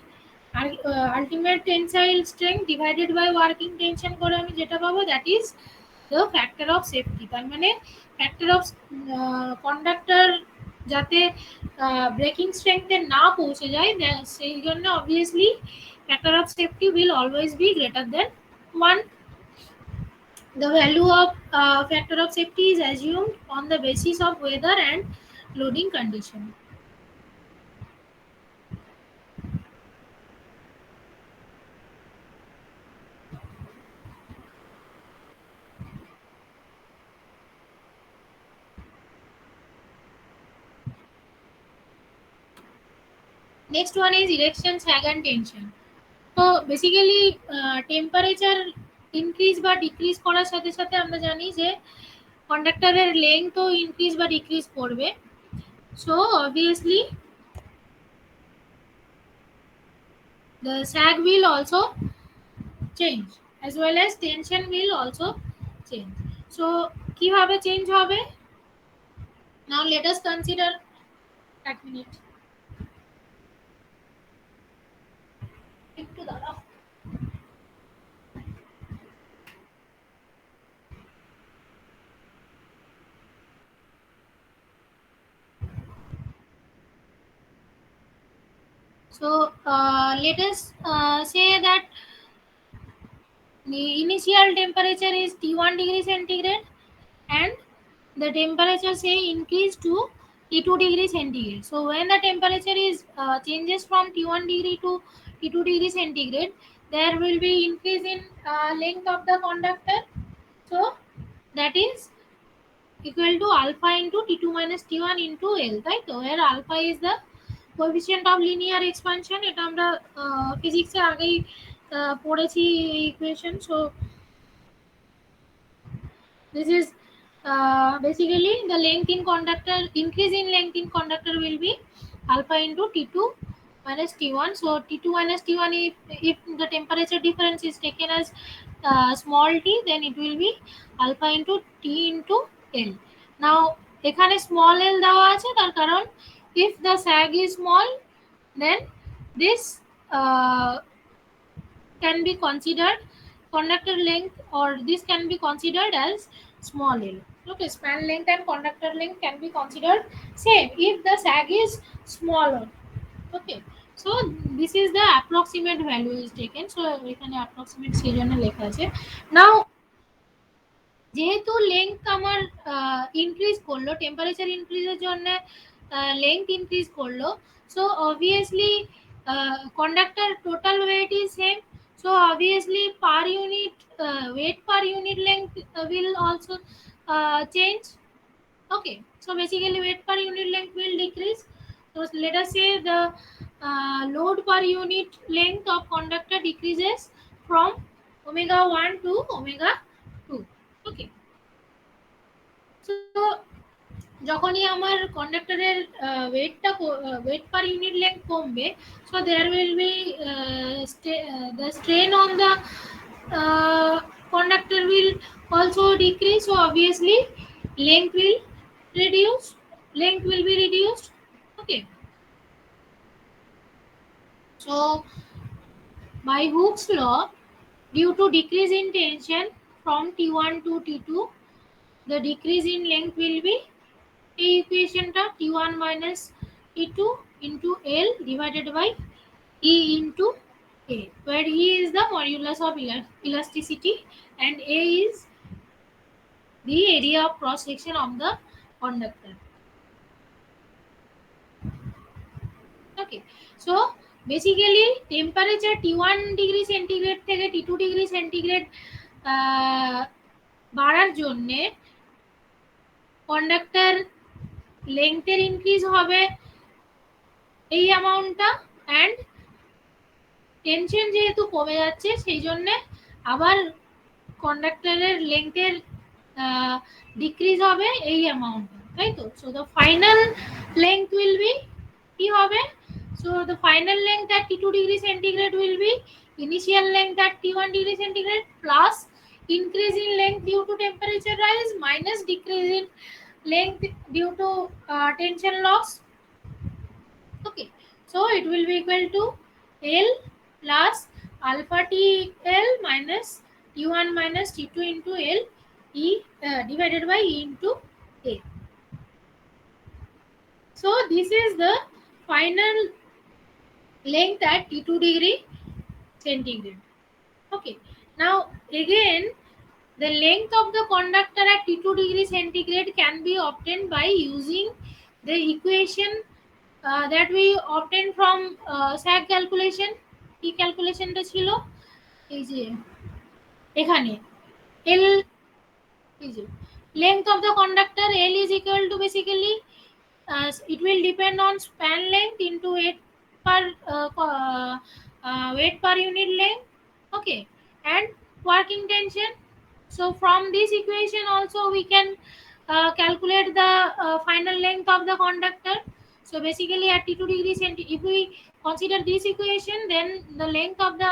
ultimate tensile strength divided by working tension করে আমি যেটা পাবো, that is the factor of safety। তার মানে factor of conductor যাতে breaking স্ট্রেংথে না পৌঁছে যায়, সেই জন্য obviously factor of safety will always be greater than 1. The value of factor of safety is assumed on the basis of weather and loading condition. Next one is erection, sag and tension. তো basically temperature increase বা decrease করার সাথে সাথে আমরা জানি যে কন্ডাক্টরের লেংথও increase বা decrease করবে। So obviously the sag will also change as well as tension will also change. So কিভাবে চেঞ্জ হবে? Now let us consider, এক মিনিট একটু দাঁড়াও। So let us say that the initial temperature is T1 degree centigrade and the temperature say increase to T2 degree centigrade. So when the temperature is changes from T1 degree to T2 degree centigrade, there will be increase in length of the conductor. So that is equal to alpha into T2 minus T1 into L, right? So where alpha is the coefficient of linear expansion, এটা আমরা ফিজিক্সে আগেই পড়েছি এই equation. So this is basically the length in conductor, increase in length in conductor will be alpha into T2 minus T1. So T2 minus T1, if the temperature difference is taken as small t, then it will be alpha into T into L. Now এখানে small l দেওয়া আছে তার কারণ if the sag is small, then this can be considered conductor length, or this can be considered as small l. Okay, span length and conductor length can be considered same if the sag is smaller. Okay, so this is the approximate value is taken. So এখানে approximate সেই জন্য লেখা আছে। Now যেহেতু length আমার increase করলো, temperature ইনক্রিজের জন্য length increase করলো, so obviously conductor total wait is same, so obviously per unit weight per unit length will also change. Okay, so basically weight per unit length will decrease. So let us say the load per unit length of conductor decreases from omega 1 to omega 2. Okay, so যখনই আমার কন্ডাক্টরের weight per unit length কমবে, so there will be the strain on the conductor will also decrease, so obviously length will reduce, length will be reduced. Okay, so by Hooke's law, due to decrease in tension from T1 to T2, the decrease in length will be এই ইকুয়েশনটা T1 minus T2 into L divided by E into A, where E is the modulus of elasticity and A is the area of cross section of the conductor. Okay, so basically temperature T1 degree centigrade থেকে T2 degree centigrade বাড়ার জন্য conductor লেংথের increase হবে এই অ্যামাউন্টটা, and tension যেহেতু কমে যাচ্ছে সেই জন্য আবার কন্ডাক্টরের লেংথের ডিক্রিজ হবে এই অ্যামাউন্ট, তাই তো? So the final length will be কি হবে? So the final length at T2 degree centigrade will be initial length at T1 degree centigrade plus increase in length due to temperature rise minus decrease in length due to tension loss. Okay, so it will be equal to L plus alpha TL minus T1 minus T2 into L E divided by E into A. So this is the final length at T2 degree centigrade. Okay, now again the length of the conductor at T2 degree centigrade can be obtained by using the equation that we obtained from sag calculation. কি ক্যালকুলেশনটা ছিল? এই যে এখানে L, এই যে length of the conductor L is equal to basically it will depend on span length into weight per weight per unit length. Okay, and working tension. So from this equation also we can calculate the final length of the conductor. So basically at T2 degree centigrade, if we consider this equation, then the length of the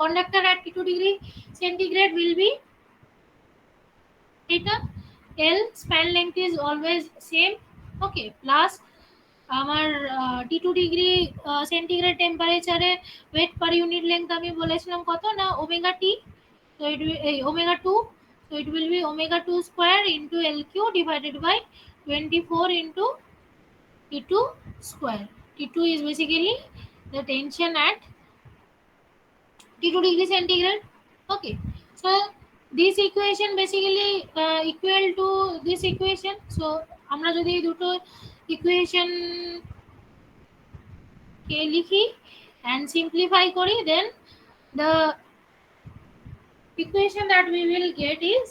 conductor at T2 degree centigrade will be theta. L span length is always same. Okay, plus আমার T2 degree centigrade টেম্পারেচারে weight per unit length আমি বলেছিলাম কত না omega T, so it will omega 2, so it will be omega 2 square into LQ divided by 24 into T2 square. T2 is basically the tension at T2 degree centigrade. Okay, so this equation basically equal to this equation. So আমরা যদি দুটো equation কে লিখি and simplify করি, then the equation that we will get is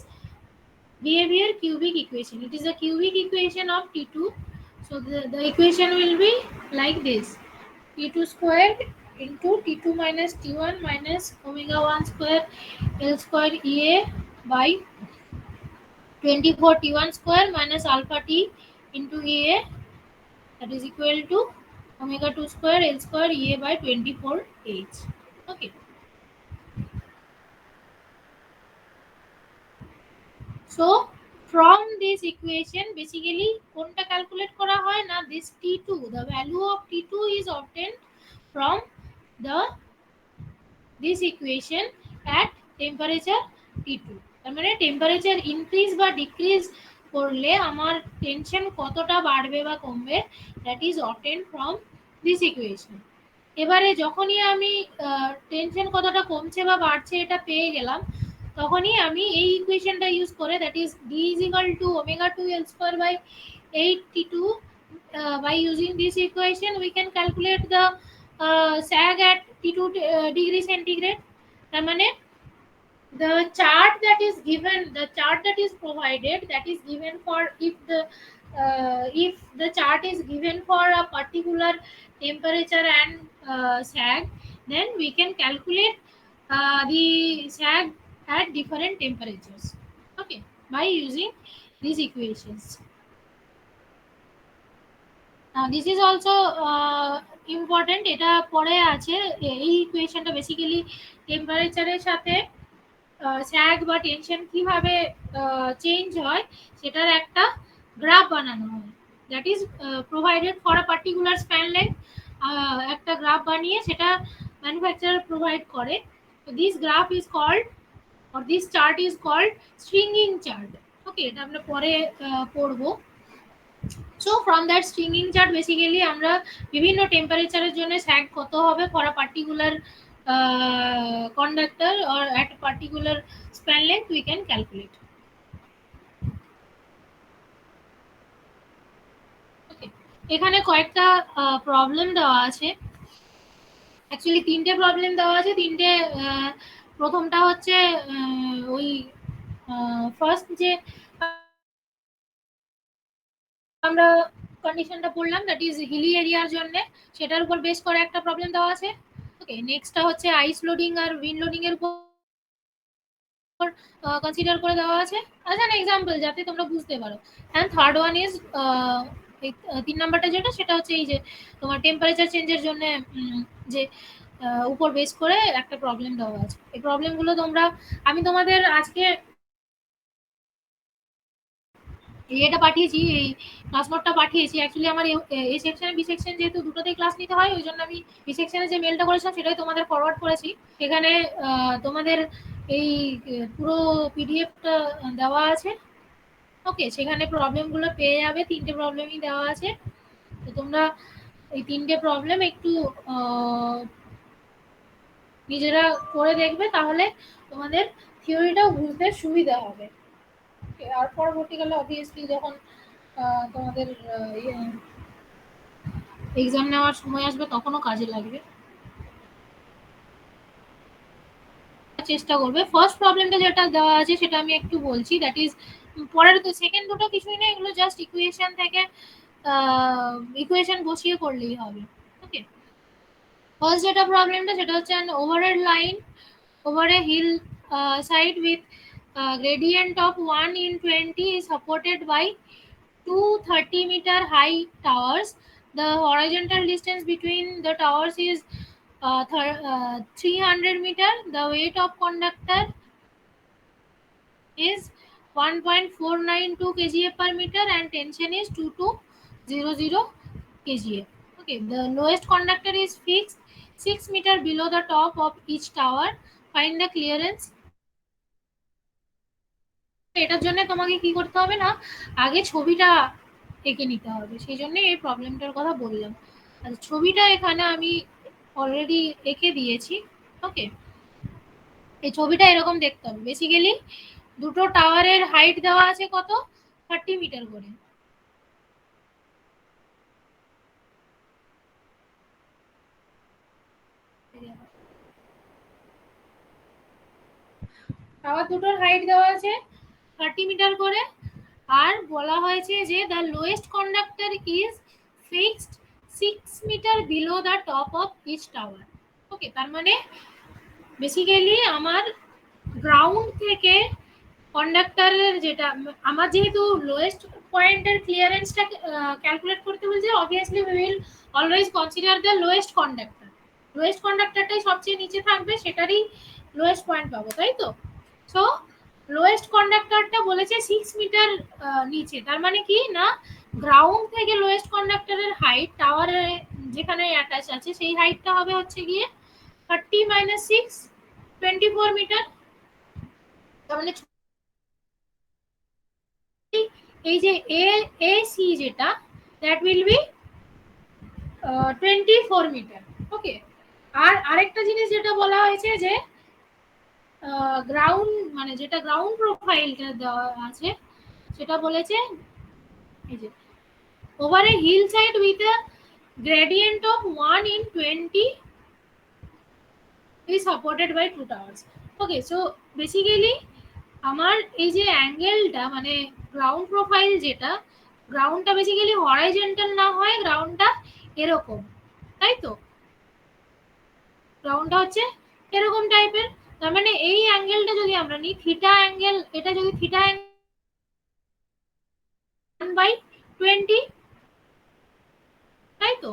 behavior cubic equation. It is a cubic equation of T2. So the equation will be like this: T2 squared into T2 minus T1 minus omega 1 square L square EA by 24 T1 square minus alpha T into EA, that is equal to omega 2 square L square EA by 24 H. Okay, so from this equation basically কোনটা calculate করা হয় না, this T2, the value of T2 is obtained from the this equation at temperature T2. তার মানে temperature increase বা decrease করলে আমার tension কতটা বাড়বে বা কমবে, that is obtained from this equation. এবারে যখনই আমি টেনশন কতটা কমছে বা বাড়ছে এটা পেয়ে গেলাম, তখনই আমি এই ইকুয়েশনটা ইউজ করে, that is D is equal to omega 2 L square by 8T2, by using this equation we can calculate the sag at T2 degree centigrade. তার মানে the chart that is provided, that is given for if the chart is given for a particular temperature and sag, then we can calculate the sag at different temperatures, okay, by using these equations. This is also important, এটা পরে আছে, এই ইকুয়েশনটা basically টেম্পারেচারের সাথে স্যাগ বা tension কিভাবে change হয় সেটার একটা গ্রাফ বানানো হয়, that is provided for a particular span length, একটা গ্রাফ বানিয়ে সেটা ম্যানুফ্যাকচারার প্রোভাইড করে। তো this graph is called or this chart is called stringing chart, okay, এটা আমরা পরে পড়বো। So from that stringing chart basically আমরা বিভিন্ন টেম্পারেচারের জন্য স্যাগ কত হবে for a particular conductor or at a particular span length we can calculate, okay। এখানে কয়েকটা প্রবলেম দেওয়া আছে, অ্যাকচুয়ালি তিনটে প্রবলেম দেওয়া আছে, তিনটে প্রথমটা হচ্ছে ওই ফার্স্ট যে আমরা কন্ডিশনটা পড়লাম দ্যাট ইজ হিলি এরিয়ার জন্য, সেটার উপর বেস করে একটা প্রবলেম দেওয়া আছে, ওকে। নেক্সটটা হচ্ছে আইস লোডিং আর উইন্ড লোডিং এর উপর কনসিডার করে দেওয়া আছে অ্যাজ অ্যান এক্সাম্পল, যাতে তোমরা বুঝতে পারো। অ্যান্ড থার্ড ওয়ান ইজ তিন নাম্বারটা যেটা, সেটা হচ্ছে এই যে তোমার টেম্পারেচার চেঞ্জের জন্য যে উপর বেস করে একটা প্রবলেম দেওয়া আছে। এই প্রবলেমগুলো তোমরা, আমি তোমাদের আজকে এটা পাঠিয়েছি, এই ক্লাস নোটটা পাঠিয়েছি। অ্যাকচুয়ালি আমার এই সেকশন বি সেকশন যেহেতু দুটোতেই ক্লাস নিতে হয়, ওই জন্য আমি বি সেকশনে যে মেলটা করেছিলাম সেটাই তোমাদের ফরওয়ার্ড করেছি। এখানে তোমাদের এই পুরো পিডিএফটা দেওয়া আছে, ওকে। সেখানে প্রবলেমগুলো পেয়ে যাবে, তিনটে প্রবলেমই দেওয়া আছে। তো তোমরা এই তিনটে প্রবলেম একটু নিজেরা করে দেখবে, তাহলে তোমাদের থিওরিটাও বুঝতে সুবিধা হবে। আর পরবর্তীকালে অবভিয়াসলি যখন তোমাদের এক্সাম নেওয়ার সময় আসবে তখনও কাজে লাগবে। চেষ্টা করবে। ফার্স্ট প্রবলেমটা যেটা দেওয়া আছে সেটা আমি একটু বলছি, দ্যাট ইজ পরের তো সেকেন্ড দুটো কিছুই না, এগুলো জাস্ট ইকুয়েশন থেকে ইকুয়েশন বসিয়ে করলেই হবে, ওকে। ফার্স্ট যেটা প্রবলেমটা সেটা হচ্ছে an overhead line over a hill side with gradient of 1 in 20 is supported by two 30-meter high towers. The horizontal distance between the towers is 300 meter. The weight of conductor is 1.492 kgA per meter and tension is 2200 kgA. Okay, the lowest conductor is fixed 6 meter below the top of each tower. Find the clearance. এটার জন্য তোমাকে কি করতে হবে না, আগে ছবিটা এঁকে নিতে হবে, সেই জন্য এই প্রবলেমটার কথা বললাম। আর ছবিটা এখানে আমি অলরেডি এঁকে দিয়েছি, ওকে। এই ছবিটা এরকম দেখতে হবে। বেসিক্যালি দুটো টাওয়ারের হাইট দেওয়া আছে কত, 30 মিটার করে। টাওয়ার দুটোর হাইট দেওয়া আছে 30 মিটার করে, আর বলা হয়েছে যে the lowest conductor is fixed 6 metre below the top of each tower, okay. তার মানে বেসিক্যালি আমার গ্রাউন্ড থেকে কন্ডাক্টরের যেটা, আমার যেহেতু লোয়েস্ট পয়েন্টের ক্লিয়ারেন্সটা ক্যালকুলেট করতে বলছে, obviously we will always consider the lowest conductor. Lowest কন্ডাক্টরটাই সবচেয়ে নিচে থাকবে, সেটারই লোয়েস্ট পয়েন্ট পাবো, তাই তো। সো লোয়েস্ট কন্ডাক্টরটা বলেছে 6 মিটার নিচে, তার মানে কি না, গ্রাউন্ড থেকে লোয়েস্ট কন্ডাক্টরের হাইট টাওয়ারে যেখানে অ্যাটাচ আছে সেই হাইটটা হবে হচ্ছে গিয়ে 30 মাইনাস 6, 24 মিটার। তার মানে এই যে এ সি যেটা, দ্যাট উইল বি 24 মিটার, ওকে। আর আরেকটা জিনিস যেটা বলা হয়েছে যে গ্রাউন্ড মানে যেটা গ্রাউন্ড প্রোফাইলটা দেওয়া আছে সেটা বলেছে এই যে over a hill side with a gradient of 1 in 20 is supported by two towers. Okay, so basically আমার এই যে অ্যাঙ্গেলটা মানে গ্রাউন্ড প্রোফাইল যেটা, গ্রাউন্ডটা বেসিক্যালি হরাইজন্টাল না হয়, গ্রাউন্ডটা এরকম, তাই তো? গ্রাউন্ডটা হচ্ছে এরকম টাইপের। তার মানে এই অ্যাঙ্গেলটা যদি আমরা নিই থিটা অ্যাঙ্গেল, এটা যদি থিটা অ্যাঙ্গেল 1/20, তাই তো?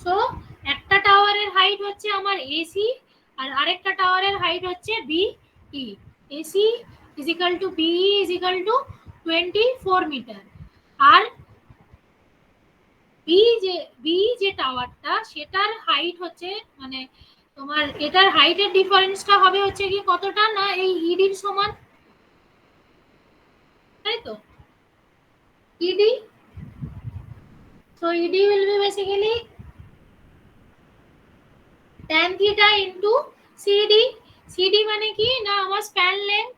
সো একটা টাওয়ারের হাইট হচ্ছে আমার এসি, আর আরেকটা টাওয়ারের হাইট হচ্ছে BE. AC is equal to BE is equal to 24 metre. আর বি যে টাওয়ারটা সেটার হাইট হচ্ছে মানে তোমার এটার হাইটের ডিফারেন্সটা হবে হচ্ছে কি কতটা না এই ইডির সমান, তাই তো? ED, so ED will be basically tan theta into CD. CD মানে কি না আমার স্প্যান লেন্থ,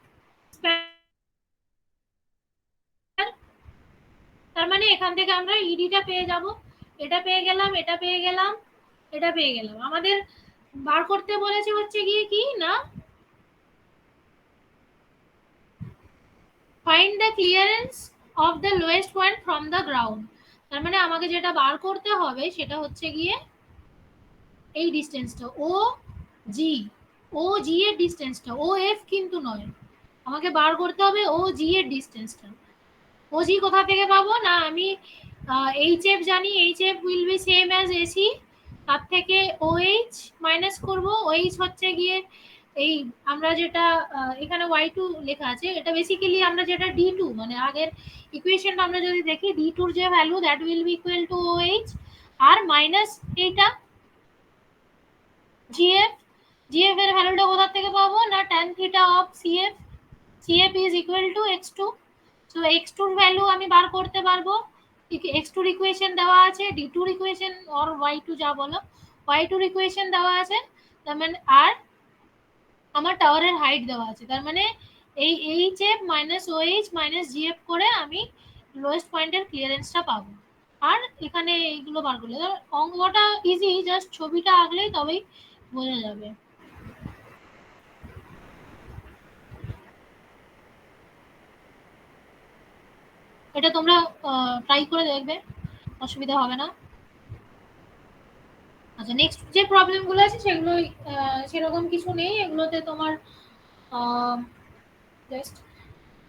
তার মানে এখান থেকে আমরা ইডিটা পেয়ে যাব, এটা পেয়ে গেলাম, এটা পেয়ে গেলাম, এটা পেয়ে গেলাম। আমাদের বার করতে বলেছে হচ্ছে গিয়ে কি না find the clearance of the lowest point from the ground. তার মানে আমাকে যেটা বার করতে হবে সেটা হচ্ছে গিয়ে এই ডিস্টেন্সটা ও জি, ও জি এর ডিস্টেন্সটা, ও এফ কিন্তু নয়, আমাকে বার করতে হবে ও জি এর ডিস্টেন্সটা। ও জি কোথা থেকে পাবো না আমি এইচ এফ জানি, H F will be same as AC, তার থেকে ও এইচ মাইনাস করবো। ওএইচ হচ্ছে গিয়ে এই আমরা যেটা এখানে ওয়াই টু লেখা আছে এটা বেসিক্যালি আমরা যেটা ডি টু মানে আগের ইকুয়েশনটা আমরা যদি দেখি ডি টুর যে value that will be equal to O H R minus এইটা জিএফ। জিএফ এর ভ্যালুটা কোথা থেকে পাবো না tan theta of CF, CF is equal to x2। So x2 এর ভ্যালু আমি বার করতে পারবো, x2 এর ইকুয়েশন দেওয়া আছে, d2 এর ইকুয়েশন অর y2 যা বলো, y2 এর ইকুয়েশন দেওয়া আছে, তার মানে আর আমার টাওয়ারের হাইট দেওয়া আছে, তার মানে এই H F minus O H minus GF করে আমি লোয়েস্ট পয়েন্টের ক্লিয়ারেন্সটা পাবো। আর এখানে এইগুলো বার করলে অঙ্কটা ইজি, জাস্ট ছবিটা আঁকলেই তবেই বোঝা যাবে। এটা তোমরা ট্রাই করে দেখবে, অসুবিধা হবে না। আচ্ছা, নেক্সট যে প্রবলেমগুলো আছে সেগুলো সেরকম কিছু নেই, এগুলোতে তোমার জাস্ট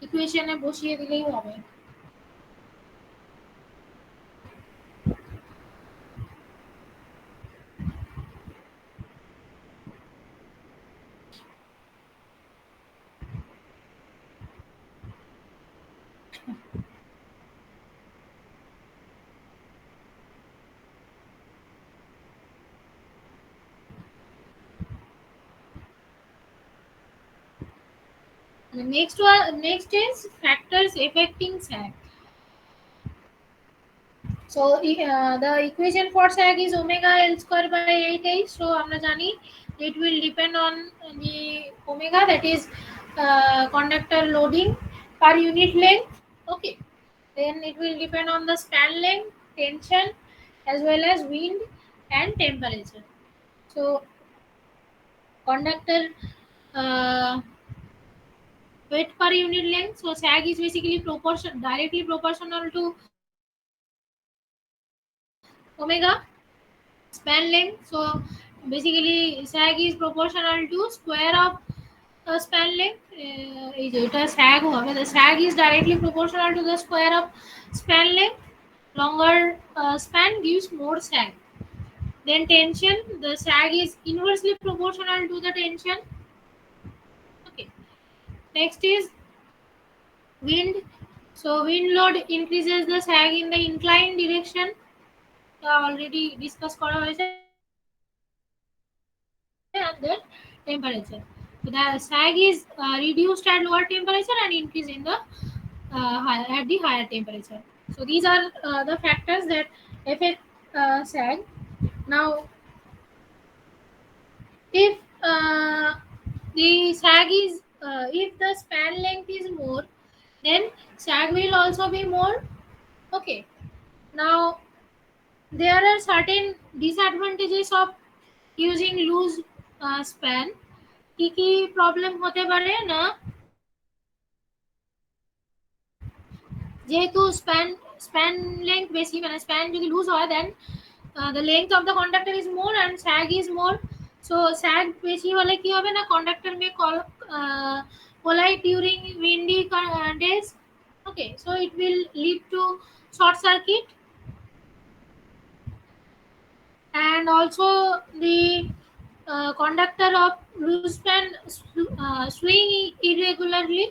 ইকুয়েশনে বসিয়ে দিলেই হবে। The next is factors affecting sag. So the equation for sag is omega L square by 8h. So আমরা জানি it will depend on the omega, that is conductor loading per unit length. Okay, then it will depend on the span length, tension, as well as wind and temperature. So conductor weight per unit length, so sag is basically directly proportional to omega. Span length, so basically sag is proportional to square of span length. এই যে এটা sag হবে, the sag is directly proportional to the square of span length. Longer span gives more sag. Then tension, the sag is inversely proportional to the tension. Okay, next is wind. So wind load increases the sag in the inclined direction, already discuss করা হয়েছে। And the temperature, so the sag is reduced at lower temperature and increase in the at the higher temperature. So these are the factors that affect sag. Now if the sag is if the span length is more, then sag will also be more. Okay, now there are certain disadvantages of using loose span কি কি problem হতে পারে না যেহেতু span length বেশি মানে span যদি loose হয় দেন the length of the conductor is more and sag is more, so sag বেশি হলে কি হবে না conductor may collide during windy days. Okay, so it will lead to short circuit, and also the conductor of loose span swing irregularly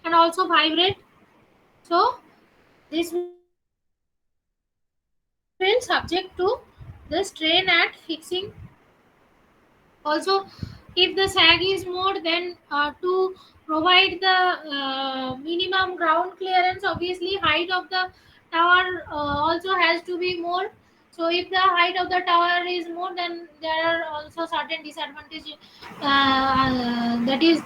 and also vibrate, so this will subject to the strain at fixing. Also, if the sag is more, then to provide the minimum ground clearance, obviously height of the tower also has to be more. So if the height of the tower is more, then there are also certain disadvantages, that is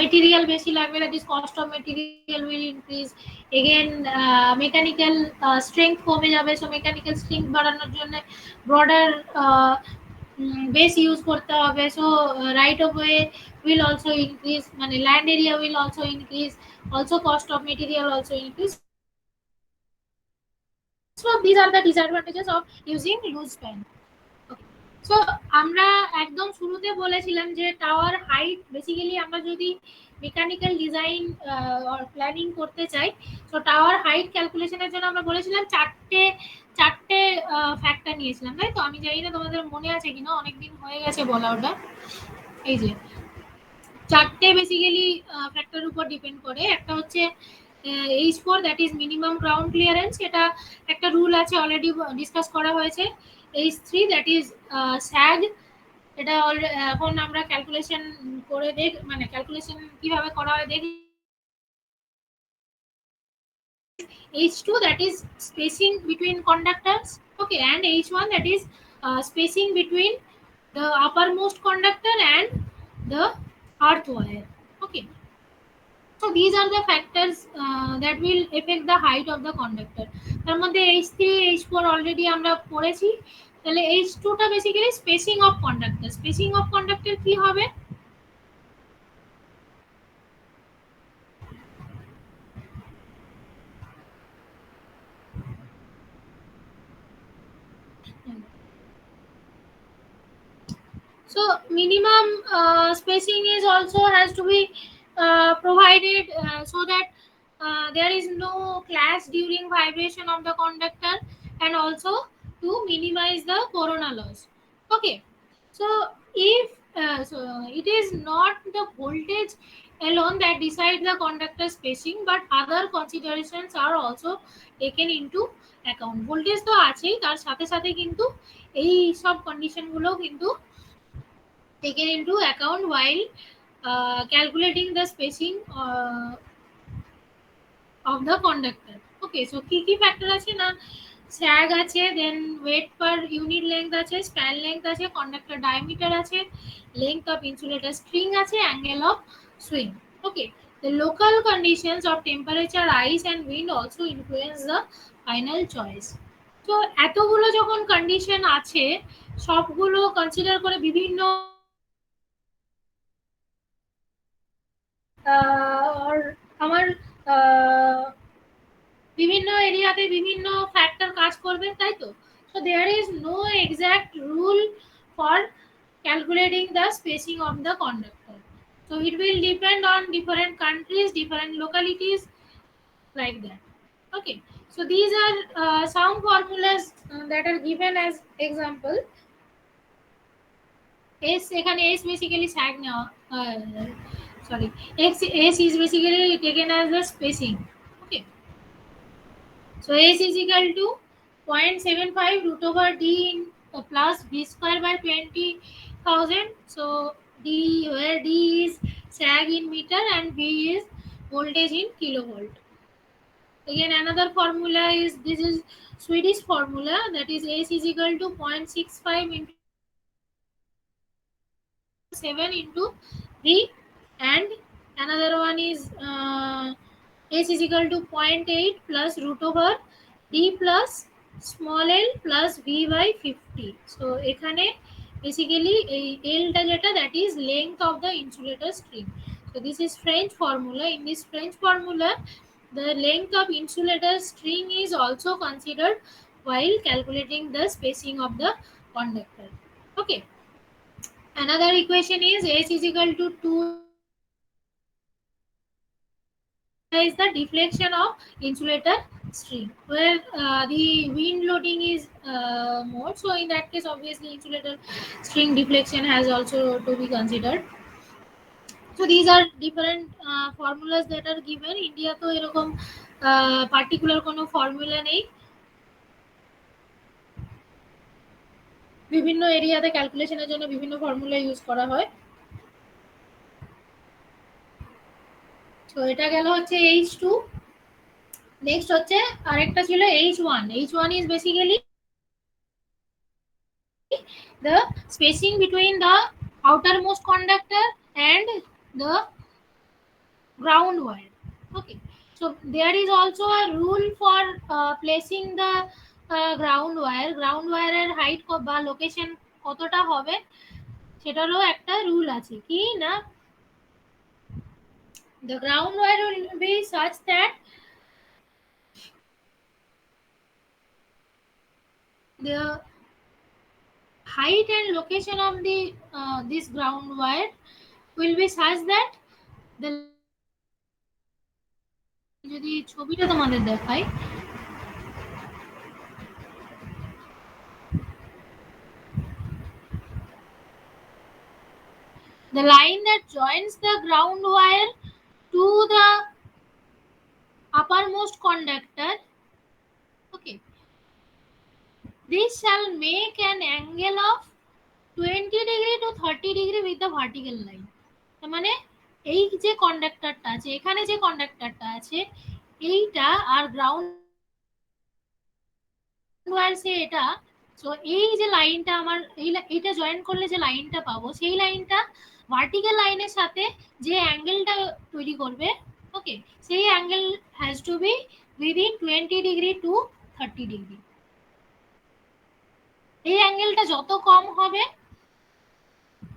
material বেশি লাগবে, that is cost of material will increase. Again mechanical strength কমে যাবে, so mechanical strength বাড়ানোর জন্য broader base use করতে হবে, so right of way will also increase, মানে land area will also increase, also cost of material also increase. So these are the disadvantages of using loose span. Okay, so আমরা একদম শুরুতে বলেছিলাম যে tower height basically আমরা যদি mechanical design planning করতে চাই, তো টাওয়ার হাইট ক্যালকুলেশনের জন্য আমরা বলেছিলাম চারটে ফ্যাক্টর নিয়েছিলাম, তাই তো? আমি জানি না তোমাদের মনে আছে কিনা, অনেকদিন হয়ে গেছে বলা ওটা। এই যে চারটে বেসিক্যালি ফ্যাক্টরের উপর ডিপেন্ড করে। একটা হচ্ছে H4, that is minimum ground clearance, এটা একটা রুল আছে, অলরেডি ডিসকাস করা হয়েছে। H3, দ্যাট ইজ স্যাগ, এটা এখন আমরা ক্যালকুলেশন করে মানে ক্যালকুলেশন কিভাবে করা হয় দেখলাম। H2, that is spacing between conductors. Okay, and H1, that is spacing between the uppermost conductor and the earth wire. Okay, so these are the factors that will affect the height of the conductor. তার মধ্যে H3 H4 already আমরা পড়েছি, তাহলে H2 টা basically spacing of conductor. Spacing of conductor কি হবে? So minimum spacing is also has to be provided, so that there is no clash during vibration of the conductor, and also to minimize the corona loss. Okay, so if it is not the voltage alone that decides the conductor spacing, but other considerations are also taken into account. Voltage তো আছেই, তার সাথে সাথে কিন্তু এই সব condition গুলো কিন্তু taken into account while calculating the spacing of the conductor. Okay, so কি factor আছে না, sag আছে, then weight per unit length আছে, span length আছে, conductor diameter আছে, length of insulator string আছে, angle of swing. Okay, the local conditions of temperature, ice and wind also influence the final choice. তো এতগুলো যখন condition আছে, সবগুলো consider করে বিভিন্ন আমার বিভিন্ন এরিয়াতে বিভিন্ন ফ্যাক্টর কাজ করবে, তাই তো? So there is no exact rule for calculating the spacing of the conductor, so it will depend on different countries, different localities, like that. Okay, so these are some formulas that are given as example. S এখানে S basically sag নেওয়া, sorry, S is basically taken as the spacing. Okay, so S is equal to 0.75 root over D in plus V square by 20,000. So D, where D is sag in meter and V is voltage in kilovolt. Again another formula is, this is Swedish formula, that is S is equal to 0.65 into 7 into V, and another one is S is equal to 0.8 plus root over D plus small l plus V by 50. So এখানে basically L টা যেটা, that is length of the insulator string. So this is French formula. In this French formula, the length of insulator string is also considered while calculating the spacing of the conductor. Okay. Another equation is S is equal to 2 theta is the deflection of insulator string, where the wind loading is more. So in that case, obviously, insulator string deflection has also to be considered. So these are different formulas that are given. India তো এরকম particular কোনো formula নেই, বিভিন্ন এরিয়াতে ক্যালকুলেশনের জন্য বিভিন্ন formula use করা হয়। তো এটা গেল হচ্ছে H2। নেক্সট হচ্ছে আরেকটা ছিল H1। H1 is basically the spacing between the outermost conductor and the ground wire. Okay, so there is also a rule for placing the ground wire এর height বা লোকেশন কতটা হবে সেটারও একটা রুল আছে, কি না the ground wire will be such that the height and location of the this ground wire will be such that the line, আমি যদি ছবিটা তোমাদের দেখাই, the line that joins the ground wire to the uppermost conductor, okay, this shall make an angle of 20 degree to 30 degree with the vertical line. তার মানে এই যে কন্ডাক্টরটা আছে, এখানে যে কন্ডাক্টরটা আছে এইটা আর গ্রাউন্ড ওয়্যার সে এটা, সো এই যে লাইনটা আমার এইটা জয়েন করলে যে লাইনটা পাবো সেই লাইনটা ভার্টিক্যাল লাইনের সাথে যে অ্যাঙ্গেলটা তৈরি করবে, ওকে, সেই angle has to be within 20 degree to 30 degree. এই অ্যাঙ্গেলটা যত কম হবে,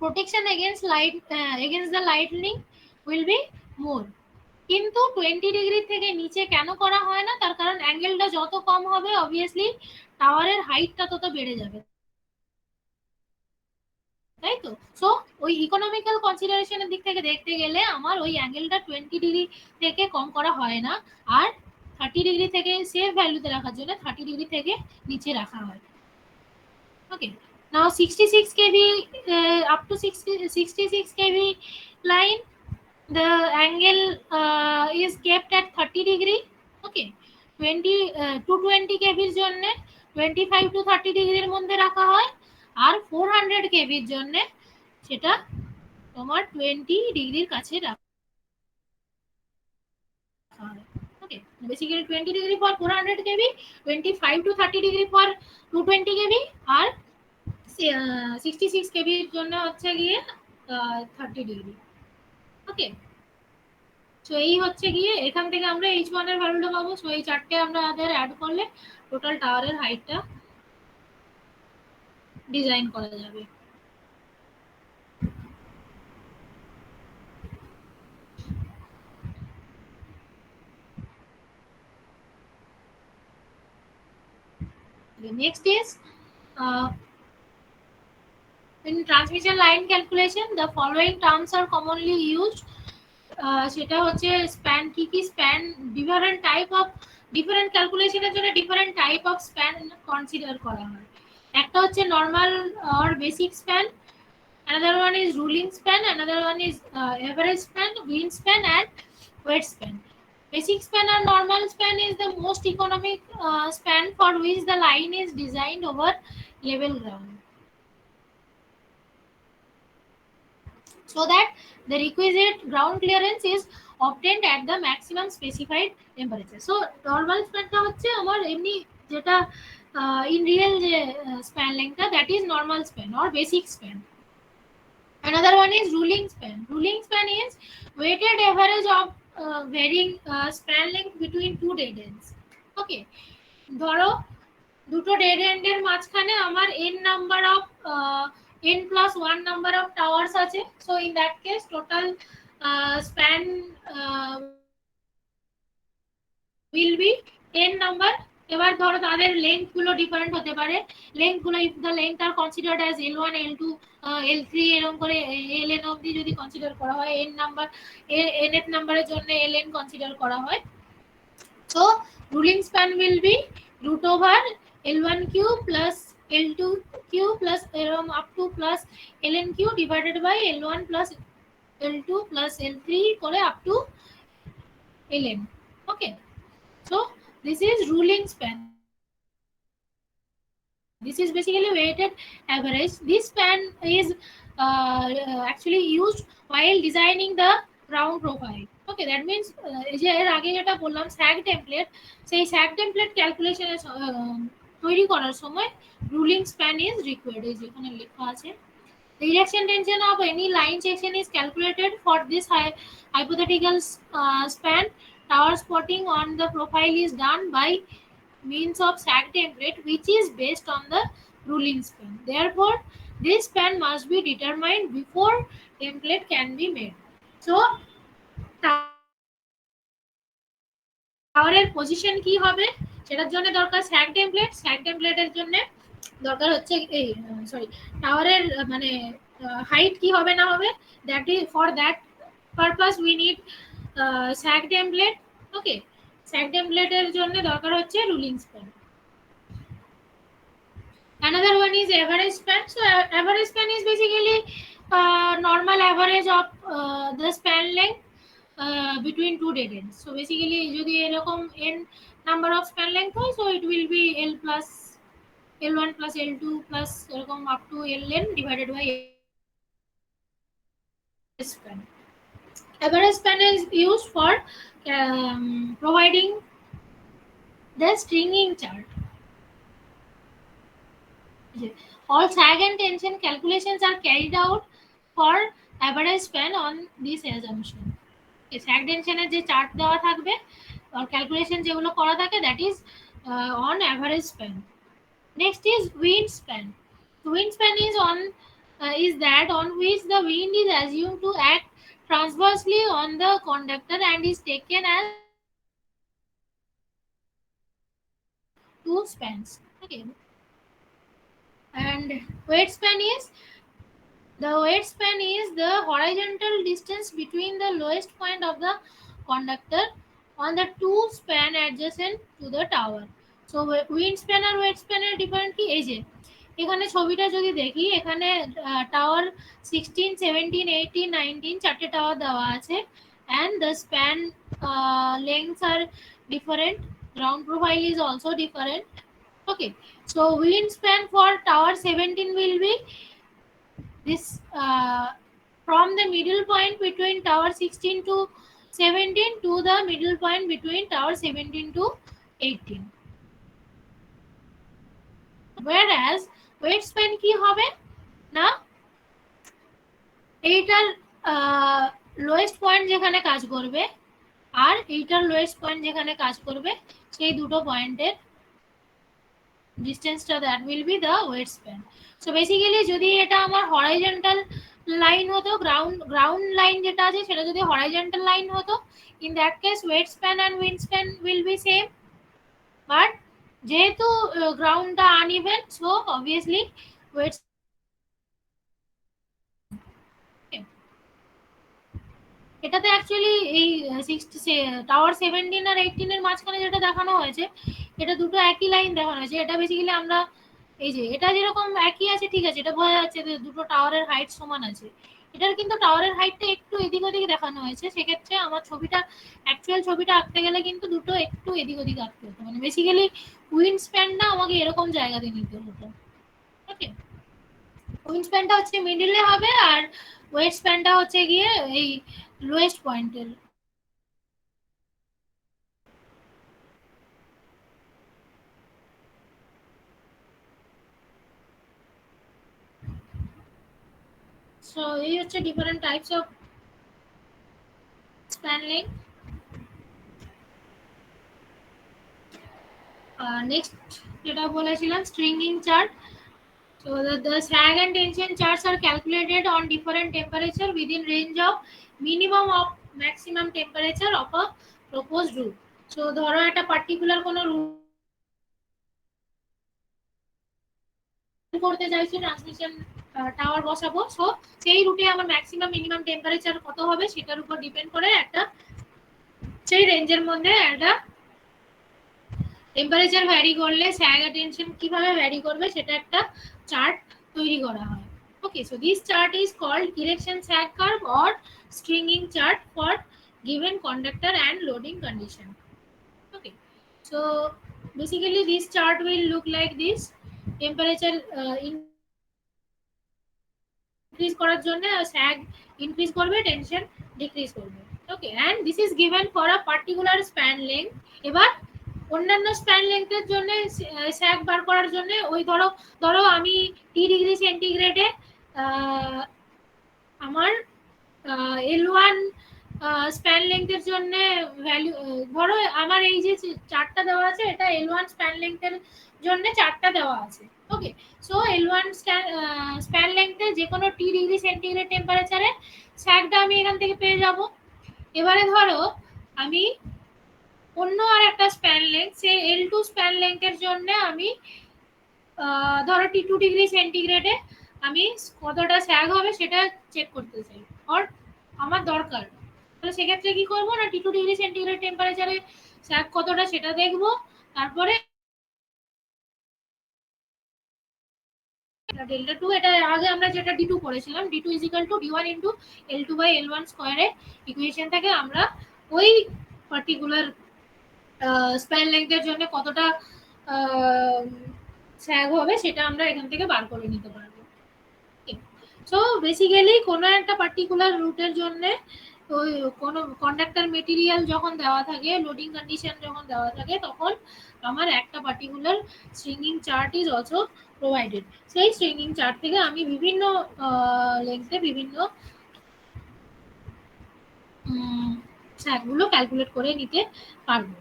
protection against light against the lightning will be more. কিন্তু 20 ডিগ্রি থেকে নিচে কেন করা হয় না, তার কারণ অ্যাঙ্গেলটা যত কম হবে অবভিয়াসলি টাওয়ারের হাইটটা তত বেড়ে যাবে, তাই তো। সো ওই ইকোনমিক্যাল কনসিডারেশনের দিক থেকে দেখতে গেলে আমার ওই অ্যাঙ্গেলটা 20 ডিগ্রি থেকে কম করা হয় না, আর 30 ডিগ্রি থেকে সেফ ভ্যালুতে রাখার জন্য 30 ডিগ্রি থেকে নিচে রাখা হয়। Okay, now 66 kV up to 66 kV line, the angle is kept at 30 degree. Okay, 220 kV এর জন্য 25 to 30 ডিগ্রির মধ্যে রাখা হয়, আর 400 kV এর জন্য সেটা তোমার 20 ডিগ্রির কাছে রাখা হয়। Okay, basically 20 degree for 400 kV, 25 to 30 degree for 220 kV, R 66 kV এর জন্য হচ্ছে গিয়ে 30 ডিগ্রি। ওকে, সো এই হচ্ছে গিয়ে এখান থেকে আমরা H1 এর ভ্যালুটা পাবো। সো এই চারটে আমরা আদের অ্যাড করলে টোটাল টাওয়ারের হাইটটা ডিজাইন করা যাবে। Next is in transmission line calculation, the following terms are commonly used. সেটা হচ্ছে স্প্যান, কি কি স্প্যান, ডিফারেন্ট টাইপ অফ ডিফারেন্ট ক্যালকুলেশনের জন্য different type of span consider করা হয়। একটা হচ্ছে normal or basic span, another one is ruling span, another one is average span, wind span and weight span. Basic span or normal span is the most economic span for which the line is designed over level ground, so that the requisite ground clearance is obtained at the maximum specified temperature. So normal span টা হচ্ছে আমার এমনি যেটা in real যে span length টা, that is normal span or basic span. Another one is ruling span. Ruling span is weighted average of varying span length between two dead ends. Okay, ধরো দুটো dead এন্ডের মাঝখানে আমার n number of n plus 1 number of towers আছে, so in that case total span will be n number। এবার ধরো তাদের length গুলো different হতে পারে, লেন্থ গুলো if the length are considered as l1 l2 l3 এরকম করে ln অবধি যদি কনসিডার করা হয়, n নাম্বার nth নাম্বারের জন্য ln কনসিডার করা হয়। So ruling span will be root over L1 q plus L2 q plus up to plus ln q divided by L1 plus L2 plus L3 করে up to ln। Okay, so this is ruling span, this is basically weighted average। This span is actually used while designing the ground profile। Okay, that means এই যে এর আগে যেটা বললাম স্যাগ template, সেই স্যাগ template ক্যালকুলেশনের তৈরি করার সময় রুলিং স্প্যান ইজ রিকোয়ার্ড, এই যেখানে লেখা আছে। The erection tension of any line section is calculated for this hypothetical span। Tower spotting on the profile is done by means of sag template which is based on the ruling span। Therefore, this span must be determined before template can be made। So, টাওয়ারের position কি হবে সেটার জন্য দরকার স্যাগ template, স্যাগ টেমপ্লেটের জন্য দরকার হচ্ছে এই সরি টাওয়ারের মানে হাইট কি হবে না হবে, that is for that purpose we need sag template. Okay, sag টেমপ্লেটের জন্য দরকার হচ্ছে ruling span. Another one is average span। So average span is basically normal average of the span length between two dead ends। So basically যদি এরকম n number of span length হয়, so it will be l plus l1 plus l2 plus এরকম up to ln divided by span। Average span is used for providing the stringing chart। All sag and tension calculations are carried out for average span on this assumption। sag tension এর যে chart দেওয়া থাকবে আর calculation যেগুলো করা থাকে that is on average span। Next is wind span। Wind span is that on which the wind is assumed to act transversely on the conductor and is taken as two spans। Okay, and weight span is the weight span is the horizontal distance between the lowest point of the conductor on the two span adjacent to the tower। So wind span R weight span এর different কি, এই যে এখানে ছবিটা যদি দেখি এখানে tower 16 17 18 19 চারটে টাওয়ার দেওয়া আছে and the span lengths are different, ground profile is also different। Okay, so wind span for tower 17 will be this from the middle point between tower 16 to 17 to the middle point between tower 17 to 18। whereas weight span কি হবে না, এইটার lowest point যেখানে কাজ করবে আর এইটার lowest point যেখানে কাজ করবে সেই দুটো পয়েন্টের ডিস্টেন্সটা that will be the weight span. So basically যদি এটা আমার হরাইজন্টাল লাইন হতো, গ্রাউন্ড লাইন যেটা আছে সেটা যদি হরাইজন্টাল লাইন হতো, in that case weight span and wind span will be same. But যেহেতু গ্রাউন্ডটা আনইভেন, সো অবভিয়াসলি ওয়েট এটাতে অ্যাকচুয়ালি এই টাওয়ার 17 আর 18 এর মাঝখানে যেটা দেখানো হয়েছে এটা দুটো একই লাইন দেখানো হয়েছে। এটা বেসিক্যালি আমরা এই যে এটা যেরকম একই আছে ঠিক আছে, এটা বোঝা যাচ্ছে যে দুটো টাওয়ারের হাইট সমান আছে। এটার কিন্তু টাওয়ারের হাইটটা একটু এদিক ওদিক দেখানো হয়েছে, সেক্ষেত্রে আমার ছবিটা অ্যাকচুয়াল ছবিটা আঁকতে গেলে কিন্তু দুটো একটু এদিক ওদিক আঁকতে হতো, মানে বেসিক্যালি উইন্ড স্প্যানটা আমাকে এরকম জায়গাতে নিতে হতো। ওকে, উইন্ড স্প্যানটা হচ্ছে মিডলে হবে আর ওয়েট স্প্যানটা হচ্ছে গিয়ে এই লোয়েস্ট পয়েন্টের। সো এই হচ্ছে different types of span length. Next যেটা বলেছিলাম স্ট্রিঙ্গিং chart. So the sag and tension charts are calculated on different temperature within range of minimum of maximum temperature of a proposed route. So ধরো একটা particular কোনো root করতে চাইছি, transmission tower বসাবো, so সেই রুটে আমার ম্যাক্সিমাম মিনিমাম টেম্পারেচার কত হবে সেটার উপর ডিপেন্ড করে একটা সেই রেঞ্জের মধ্যে একটা টেম্পারেচার ভ্যারি করলে স্যাগ আর টেনশন কিভাবে ভ্যারি করবে সেটা একটা চার্ট তৈরি করা হয়। Okay, so this chart is called erection sag curve or stringing chart for given conductor and loading condition. Okay, so basically this chart will look like this. Temperature increase করার জন্য sag increase করবে, tension decrease করবে। Okay, and this is given for a particular span length. এবার অন্যান্য span লেংথের জন্য স্যাগ বার করার জন্য ওই ধরো ধরো আমি টি ডিগ্রি সেন্টিগ্রেডে আমার L1 স্প্যান লেংথের জন্য ভ্যালু, ধরো আমার এই যে চারটা দেওয়া আছে এটা L1 স্প্যান লেংথের জন্য চারটা দেওয়া আছে। ওকে, সো L1 স্প্যান লেংথে যে কোনো টি ডিগ্রি সেন্টিগ্রেড টেম্পারেচারে স্যাগটা আমি এখান থেকে পেয়ে যাব। এবারে ধরো আমি অন্য আর একটা স্প্যান লেংথ সে L2 স্প্যান লেংথের জন্য আমি ধরো T2 ডিগ্রি সেন্টিগ্রেডে আমি কতটা স্যাগ হবে সেটা চেক করতে চাই, আর আমার দরকার। তাহলে সেক্ষেত্রে কি করবো না, T2 ডিগ্রি সেন্টিগ্রেড টেম্পারেচারে স্যাগ কতটা সেটা দেখবো, তারপরে ডেল্টা টু, এটা আগে আমরা যেটা ডি টু করেছিলাম, D two equal to D one into L2 by L1 স্কোয়ারের ইকুয়েশন থেকে আমরা ওই পার্টিকুলার স্প্যান লেংথের জন্য কতটা স্যাগ হবে সেটা আমরা এখান থেকে বার করে নিতে পারবো। সো বেসিক্যালি কোনো একটা পার্টিকুলার রুটের জন্য ওই কোনো কন্ডাক্টর মেটেরিয়াল যখন দেওয়া থাকে, লোডিং কন্ডিশন যখন দেওয়া থাকে, তখন আমার একটা particular stringing chart is also provided. সেই স্ট্রিঙ্গিং চার্ট থেকে আমি বিভিন্ন লেন্থে বিভিন্ন স্যাগগুলো ক্যালকুলেট করে নিতে পারবো।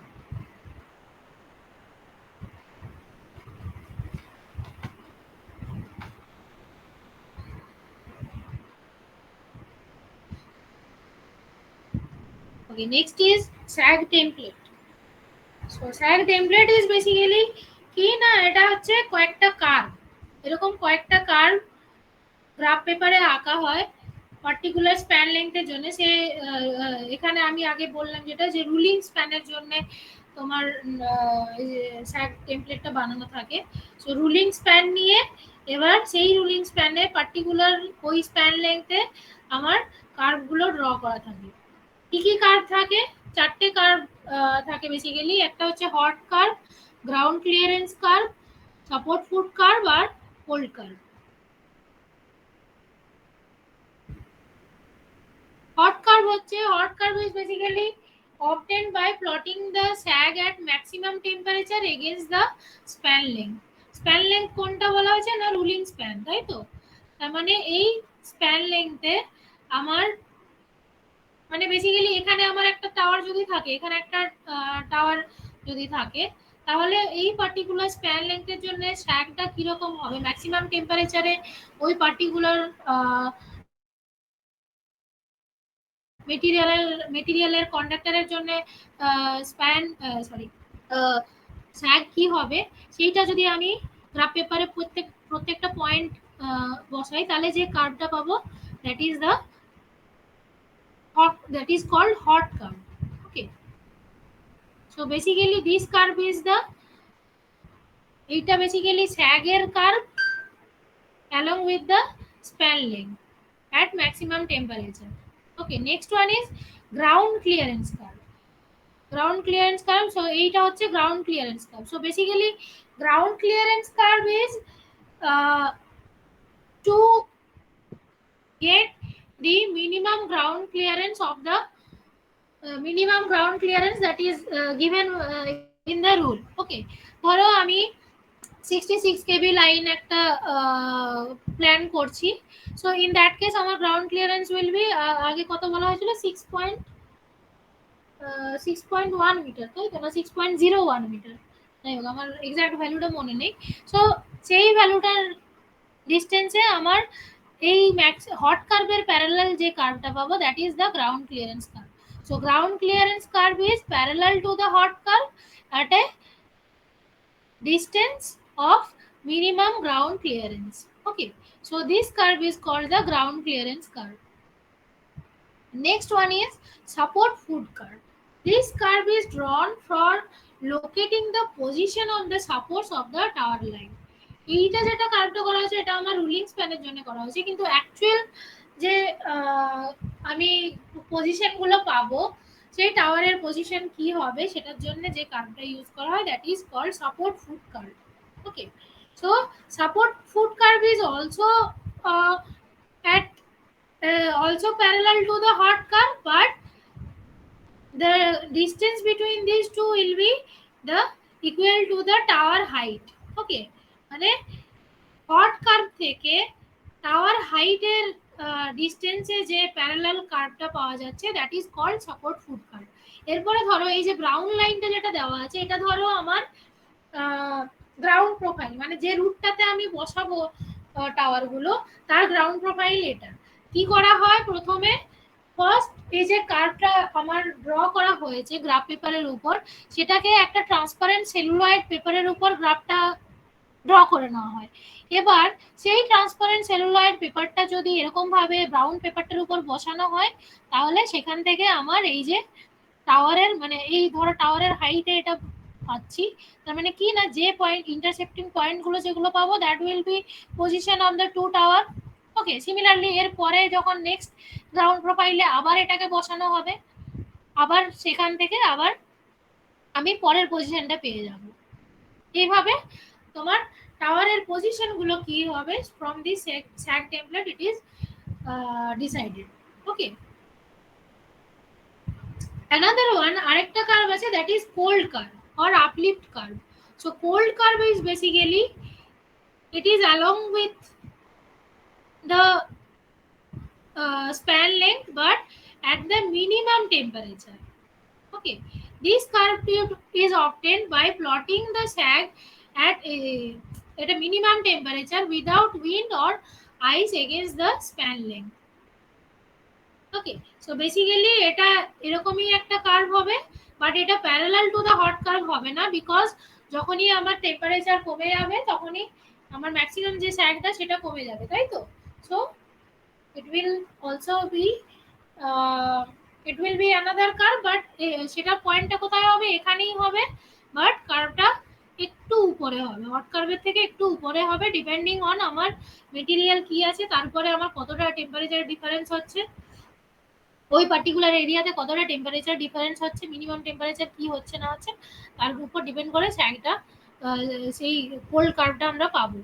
Okay, next is sag template. So sag template is basically কি না, এটা হচ্ছে কয়েকটা কার্ভ, এরকম কয়েকটা কার্ভ গ্রাফ পেপারে আঁকা হয় পার্টিকুলার স্প্যান লেংথের জন্য। সে এখানে আমি আগে বললাম যেটা যে রুলিং স্প্যানের জন্য তোমার স্যাগ টেমপ্লেটটা বানানো থাকে। সো রুলিং স্প্যান নিয়ে এবার সেই রুলিং স্প্যানে পার্টিকুলার ওই স্প্যান লেংথে আমার কার্ভগুলো ড্র করা থাকে। কি কি কার্ভ থাকে, চারটে কার্ভ থাকে বেসিক্যালি। একটা হচ্ছে hot curve, ground clearance curve, support foot curve আর hold curve. Hot curve is basically obtained by plotting the sag at maximum temperature against the span length. Span length কোনটা বলা হয়েছে না, রুলিং স্প্যান, তাই তো? তার মানে এই স্প্যান লেংথে আমার মানে বেসিক্যালি এখানে আমার একটা টাওয়ার যদি থাকে, এখানে একটা টাওয়ার যদি থাকে, তাহলে এই পার্টিকুলার স্প্যান লেংথের জন্য স্যাগটা কিরকম হবে ম্যাক্সিমাম টেম্পারেচারে ওই পার্টিকুলার মেটেরিয়ালের কন্ডাক্টরের জন্য স্প্যান সরি স্যাগ কি হবে সেইটা যদি আমি গ্রাফ পেপারে প্রত্যেকটা পয়েন্ট বসাই, তাহলে যে কার্ভটা পাবো that is the that is called hot curve. Okay, so basically this curve is the, এটা basically sag এর curve along with the span length at maximum temperature. Okay, next one is ground clearance curve. Ground clearance curve, so এইটা হচ্ছে ground clearance curve. So basically ground clearance curve is to get the minimum ground clearance of the minimum ground clearance that is given in the rule. Okay, ধরো আমি 66 kV line একটা plan করছি। So in that case আমার ground clearance will be, আগে কত বলা হয়েছিল, 6.1 metre, তাই তো, না 6.01 মিটার, যাই হোক আমার এক্সাক্ট ভ্যালুটা মনে নেই। সো সেই ভ্যালুটার ডিস্টেন্সে আমার এই ম্যাক্স হট কার্ভের প্যারালাল যে কার্ভটা পাবো that is the ground clearance curve. So ground clearance curve is parallel to the hot curve at a distance of minimum ground clearance. Okay, so this curve is called the ground clearance curve. Next one is support foot curve. This curve is drawn for locating the position of the supports of the tower line. এইটা যেটা কার্ভটা করা হয়েছে এটা আমার ruling স্প্যানের জন্য করা হয়েছে, কিন্তু অ্যাকচুয়াল যে আমি পজিশনগুলো পাবো সেই টাওয়ারের পজিশন কি হবে সেটার জন্য যে কার্ভটা ইউজ করা হয় that is called support foot curve. Okay, so support foot curve is also at also parallel to the hot curve, but the distance between these two will be the equal to the tower height. Okay, মানে hot curve থেকে tower হাইটের ডিস্টেন্সে যে parallel কার্ভটা পাওয়া যাচ্ছে that is called support foot curve. এরপরে ধরো এই যে ব্রাউন লাইনটা যেটা দেওয়া আছে এটা ধরো আমার গ্রাউন্ড প্রোফাইল, মানে যে রুটটাতে আমি বসাবো টাওয়ারগুলো তার গ্রাউন্ড প্রোফাইল এটা। কি করা হয় প্রথমে, ফার্স্ট এই যে কার্ভটা আমার ড্র করা হয়েছে গ্রাফ পেপারের উপর সেটাকে একটা ট্রান্সপারেন্ট সেলুলয়েড পেপারের উপর গ্রাফটা ড্র করে নেওয়া হয়। এবার সেই ট্রান্সপারেন্ট সেলুলয়েড পেপারটা যদি এরকম ভাবে ব্রাউন পেপারটার উপর বসানো হয় তাহলে সেখান থেকে আমার এই যে টাওয়ারের মানে এই ধরো টাওয়ারের হাইটে এটা পাচ্ছি, তার মানে কি না যে পয়েন্ট ইন্টারসেক্টিং পয়েন্টগুলো যেগুলো পাবো that will be position of the two tower. Okay, similarly এর পরে যখন নেক্সট গ্রাউন্ড প্রোফাইলে আবার এটাকে বসানো হবে আবার সেখান থেকে আবার আমি পরের পজিশনটা পেয়ে যাব। এইভাবে তোমার টাওয়ারের পজিশনগুলো কি হবে from this sag template it is decided. Okay, another one আরেকটা কার্ভ আছে that is cold curve or uplift curve. So cold curve is basically it is along with the span length but at the minimum temperature. Okay, this curve is obtained by plotting the sag at a minimum temperature without wind or ice against the span length. Okay, so basically এটা এরকমই একটা curve হবে, but এটা parallel to the hot curve হবে না, because যখনই আমার temperature কমে যাবে তখনই আমার ম্যাক্সিমাম যে স্যাগটা সেটা কমে যাবে, তাই তো? So it will also be uh, it will be another curve, but সেটা পয়েন্টটা কোথায় হবে, এখানেই হবে, বাট কার্ভটা একটু উপরে হবে, হট কার্ভের থেকে একটু উপরে হবে ডিপেন্ডিং অন আমার মেটেরিয়াল কি আছে, তারপরে আমার কতটা টেম্পারেচার ডিফারেন্স হচ্ছে, ওই পার্টিকুলার এরিয়াতে কতটা টেম্পারেচার ডিফারেন্স হচ্ছে, মিনিমাম টেম্পারেচার কি হচ্ছে না হচ্ছে তার উপর ডিপেন্ড করে স্যাগটা সেই কোল্ড কার্ভটা আমরা পাবো।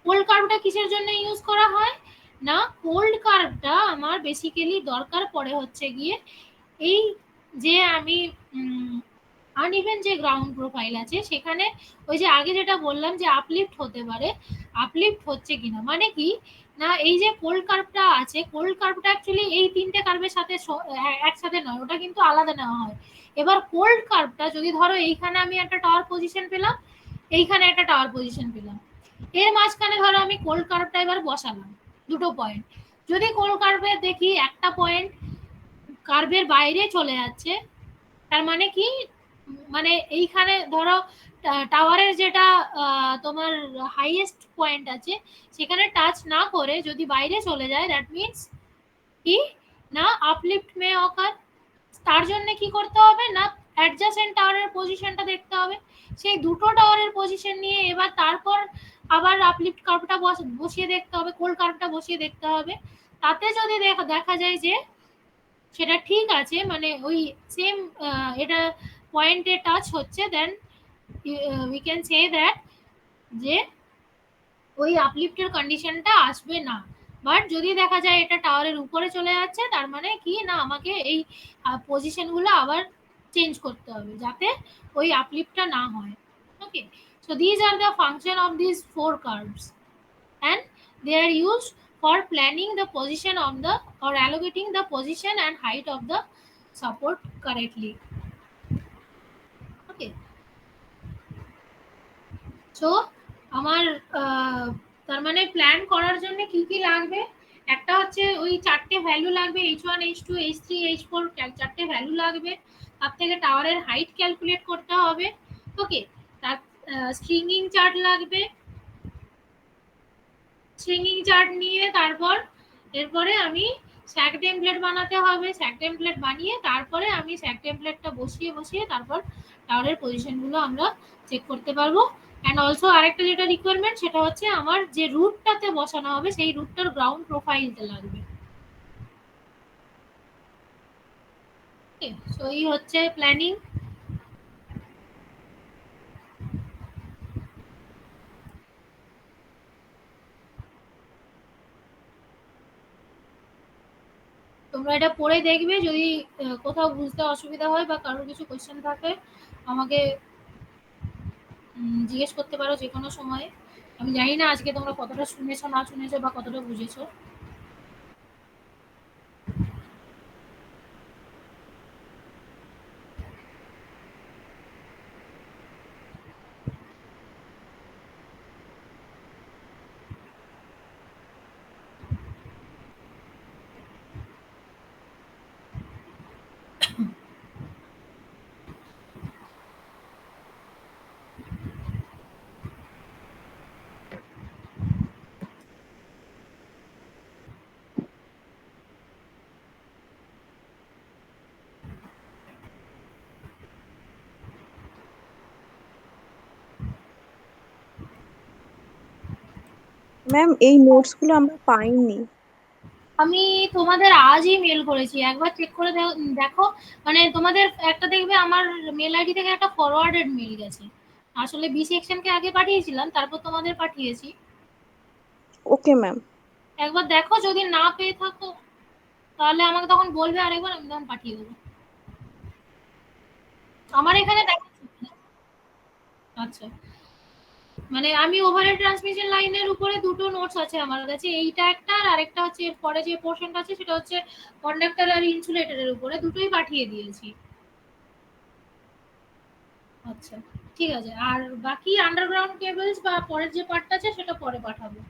কোল্ড কার্ভটা কিসের জন্য ইউজ করা হয় না, কোল্ড কার্ভটা আমার বেসিক্যালি দরকার পড়ে হচ্ছে গিয়ে এই যে আমি আনইভেন যে গ্রাউন্ড প্রোফাইল আছে সেখানে ওই যে আগে যেটা বললাম যে আপলিফট হতে পারে, আপলিফট হচ্ছে কিনা মানে কি না এই যে কোল্ড কার্ভটা আছে কোল্ড কার্ভটা অ্যাকচুয়ালি এই তিনটে কার্ভের সাথে একসাথে নয়, ওটা কিন্তু আলাদা নেওয়া হয়। এবার কোল্ড কার্ভটা যদি ধরো এইখানে আমি একটা টাওয়ার পজিশন পেলাম, এইখানে একটা টাওয়ার পজিশন পেলাম, এর মাঝখানে ধরো আমি কোল্ড কার্ভটা এবার বসালাম দুটো পয়েন্ট, যদি কোল্ড কার্ভে দেখি একটা পয়েন্ট কার্ভের বাইরে চলে যাচ্ছে তার মানে কি, মানে এইখানে ধরো টাওয়ারের যেটা তোমার হাইয়েস্ট পয়েন্ট আছে সেখানে টাচ না করে যদি বাইরে চলে যায় দ্যাট মিনস কি না আপলিফট মে অকার। তার জন্য কি করতে হবে না অ্যাডজাসেন্ট টাওয়ারের পজিশনটা দেখতে হবে, সেই দুটো টাওয়ারের পজিশন নিয়ে এবার তারপর আবার আপলিফট কার্ভটা বসিয়ে দেখতে হবে, কোল্ড কার্ভটা বসিয়ে দেখতে হবে, তাতে যদি দেখা যায় যে সেটা ঠিক আছে মানে ওই সেম এটা পয়েন্টে টাচ হচ্ছে then we can say that যে ওই আপলিফটের কন্ডিশনটা আসবে না। বাট যদি দেখা যায় এটা টাওয়ারের উপরে চলে যাচ্ছে তার মানে কি না আমাকে এই পজিশনগুলো আবার চেঞ্জ করতে হবে যাতে ওই আপলিফটটা না হয়। Okay, so these are the function of this four curves and they are used for planning the position of the or allocating the position and height of the support correctly. Okay, so আমার তার মানে plan করার জন্য কি কি লাগবে, একটা হচ্ছে ওই চারটে ভ্যালু লাগবে, H1 H2 H3 H4, চারটে ভ্যালু লাগবে। তার থেকে টাওয়ারের হাইট ক্যালকুলেট করতে হবে। ওকে, তার স্ট্রিঙ্গিং চার্ট লাগবে। স্ট্রিঙ্গিং চার্ট নিয়ে তারপর এরপরে আমি স্যাক টেমপ্লেট বানাতে হবে। স্যাক টেমপ্লেট বানিয়ে তারপরে আমি স্যাক টেমপ্লেটটা বসিয়ে বসিয়ে তারপর টাওয়ারের পজিশনগুলো আমরা চেক করতে পারবো। অ্যান্ড অলসো আরেকটা যেটা রিকোয়ারমেন্ট সেটা হচ্ছে আমার যে রুটটাতে বসানো হবে সেই রুটটার গ্রাউন্ড প্রোফাইলটা লাগবে। ওকে, সো এই হচ্ছে প্ল্যানিং। তোমরা এটা পড়ে দেখবে, যদি কোথাও বুঝতে অসুবিধা হয় বা কারোর কিছু কোয়েশ্চেন থাকে আমাকে জিজ্ঞেস করতে পারো যে কোনো সময়ে। আমি জানি না আজকে তোমরা কতটা শুনেছো না শুনেছো বা কতটা বুঝেছো। ম্যাম এই নোটসগুলো আমরা পাইনি। আমি তোমাদের আজই মেল করেছি, একবার চেক করে দেখো। মানে তোমাদের একটা দেখবে আমার মেল আইডি থেকে একটা ফরওয়ার্ডেড মেল গেছে। আসলে বি সেকশনকে আগে পাঠিয়েছিলাম, তারপর তোমাদের পাঠিয়েছি। Okay ma'am. একবার দেখো, যদি না পেয়ে থাকো তাহলে আমাকে তখন বলবে আরেকবার, আমি তখন পাঠিয়ে দেবো। আমার এখানে দেখো। আচ্ছা, মানে আমি ওভারহেড ট্রান্সমিশন লাইনের উপরে দুটো নোটস আছে আমার কাছে, এইটা একটা আর আরেকটা হচ্ছে এর পরে যে পোর্শনটা আছে সেটা হচ্ছে কন্ডাক্টর আর ইনসুলেটরের উপরে, দুটোই পাঠিয়ে দিয়েছি। আচ্ছা, ঠিক আছে। আর বাকি আন্ডারগ্রাউন্ড কেবলস বা পরের যে পার্টটা আছে সেটা পরে পাঠাবো।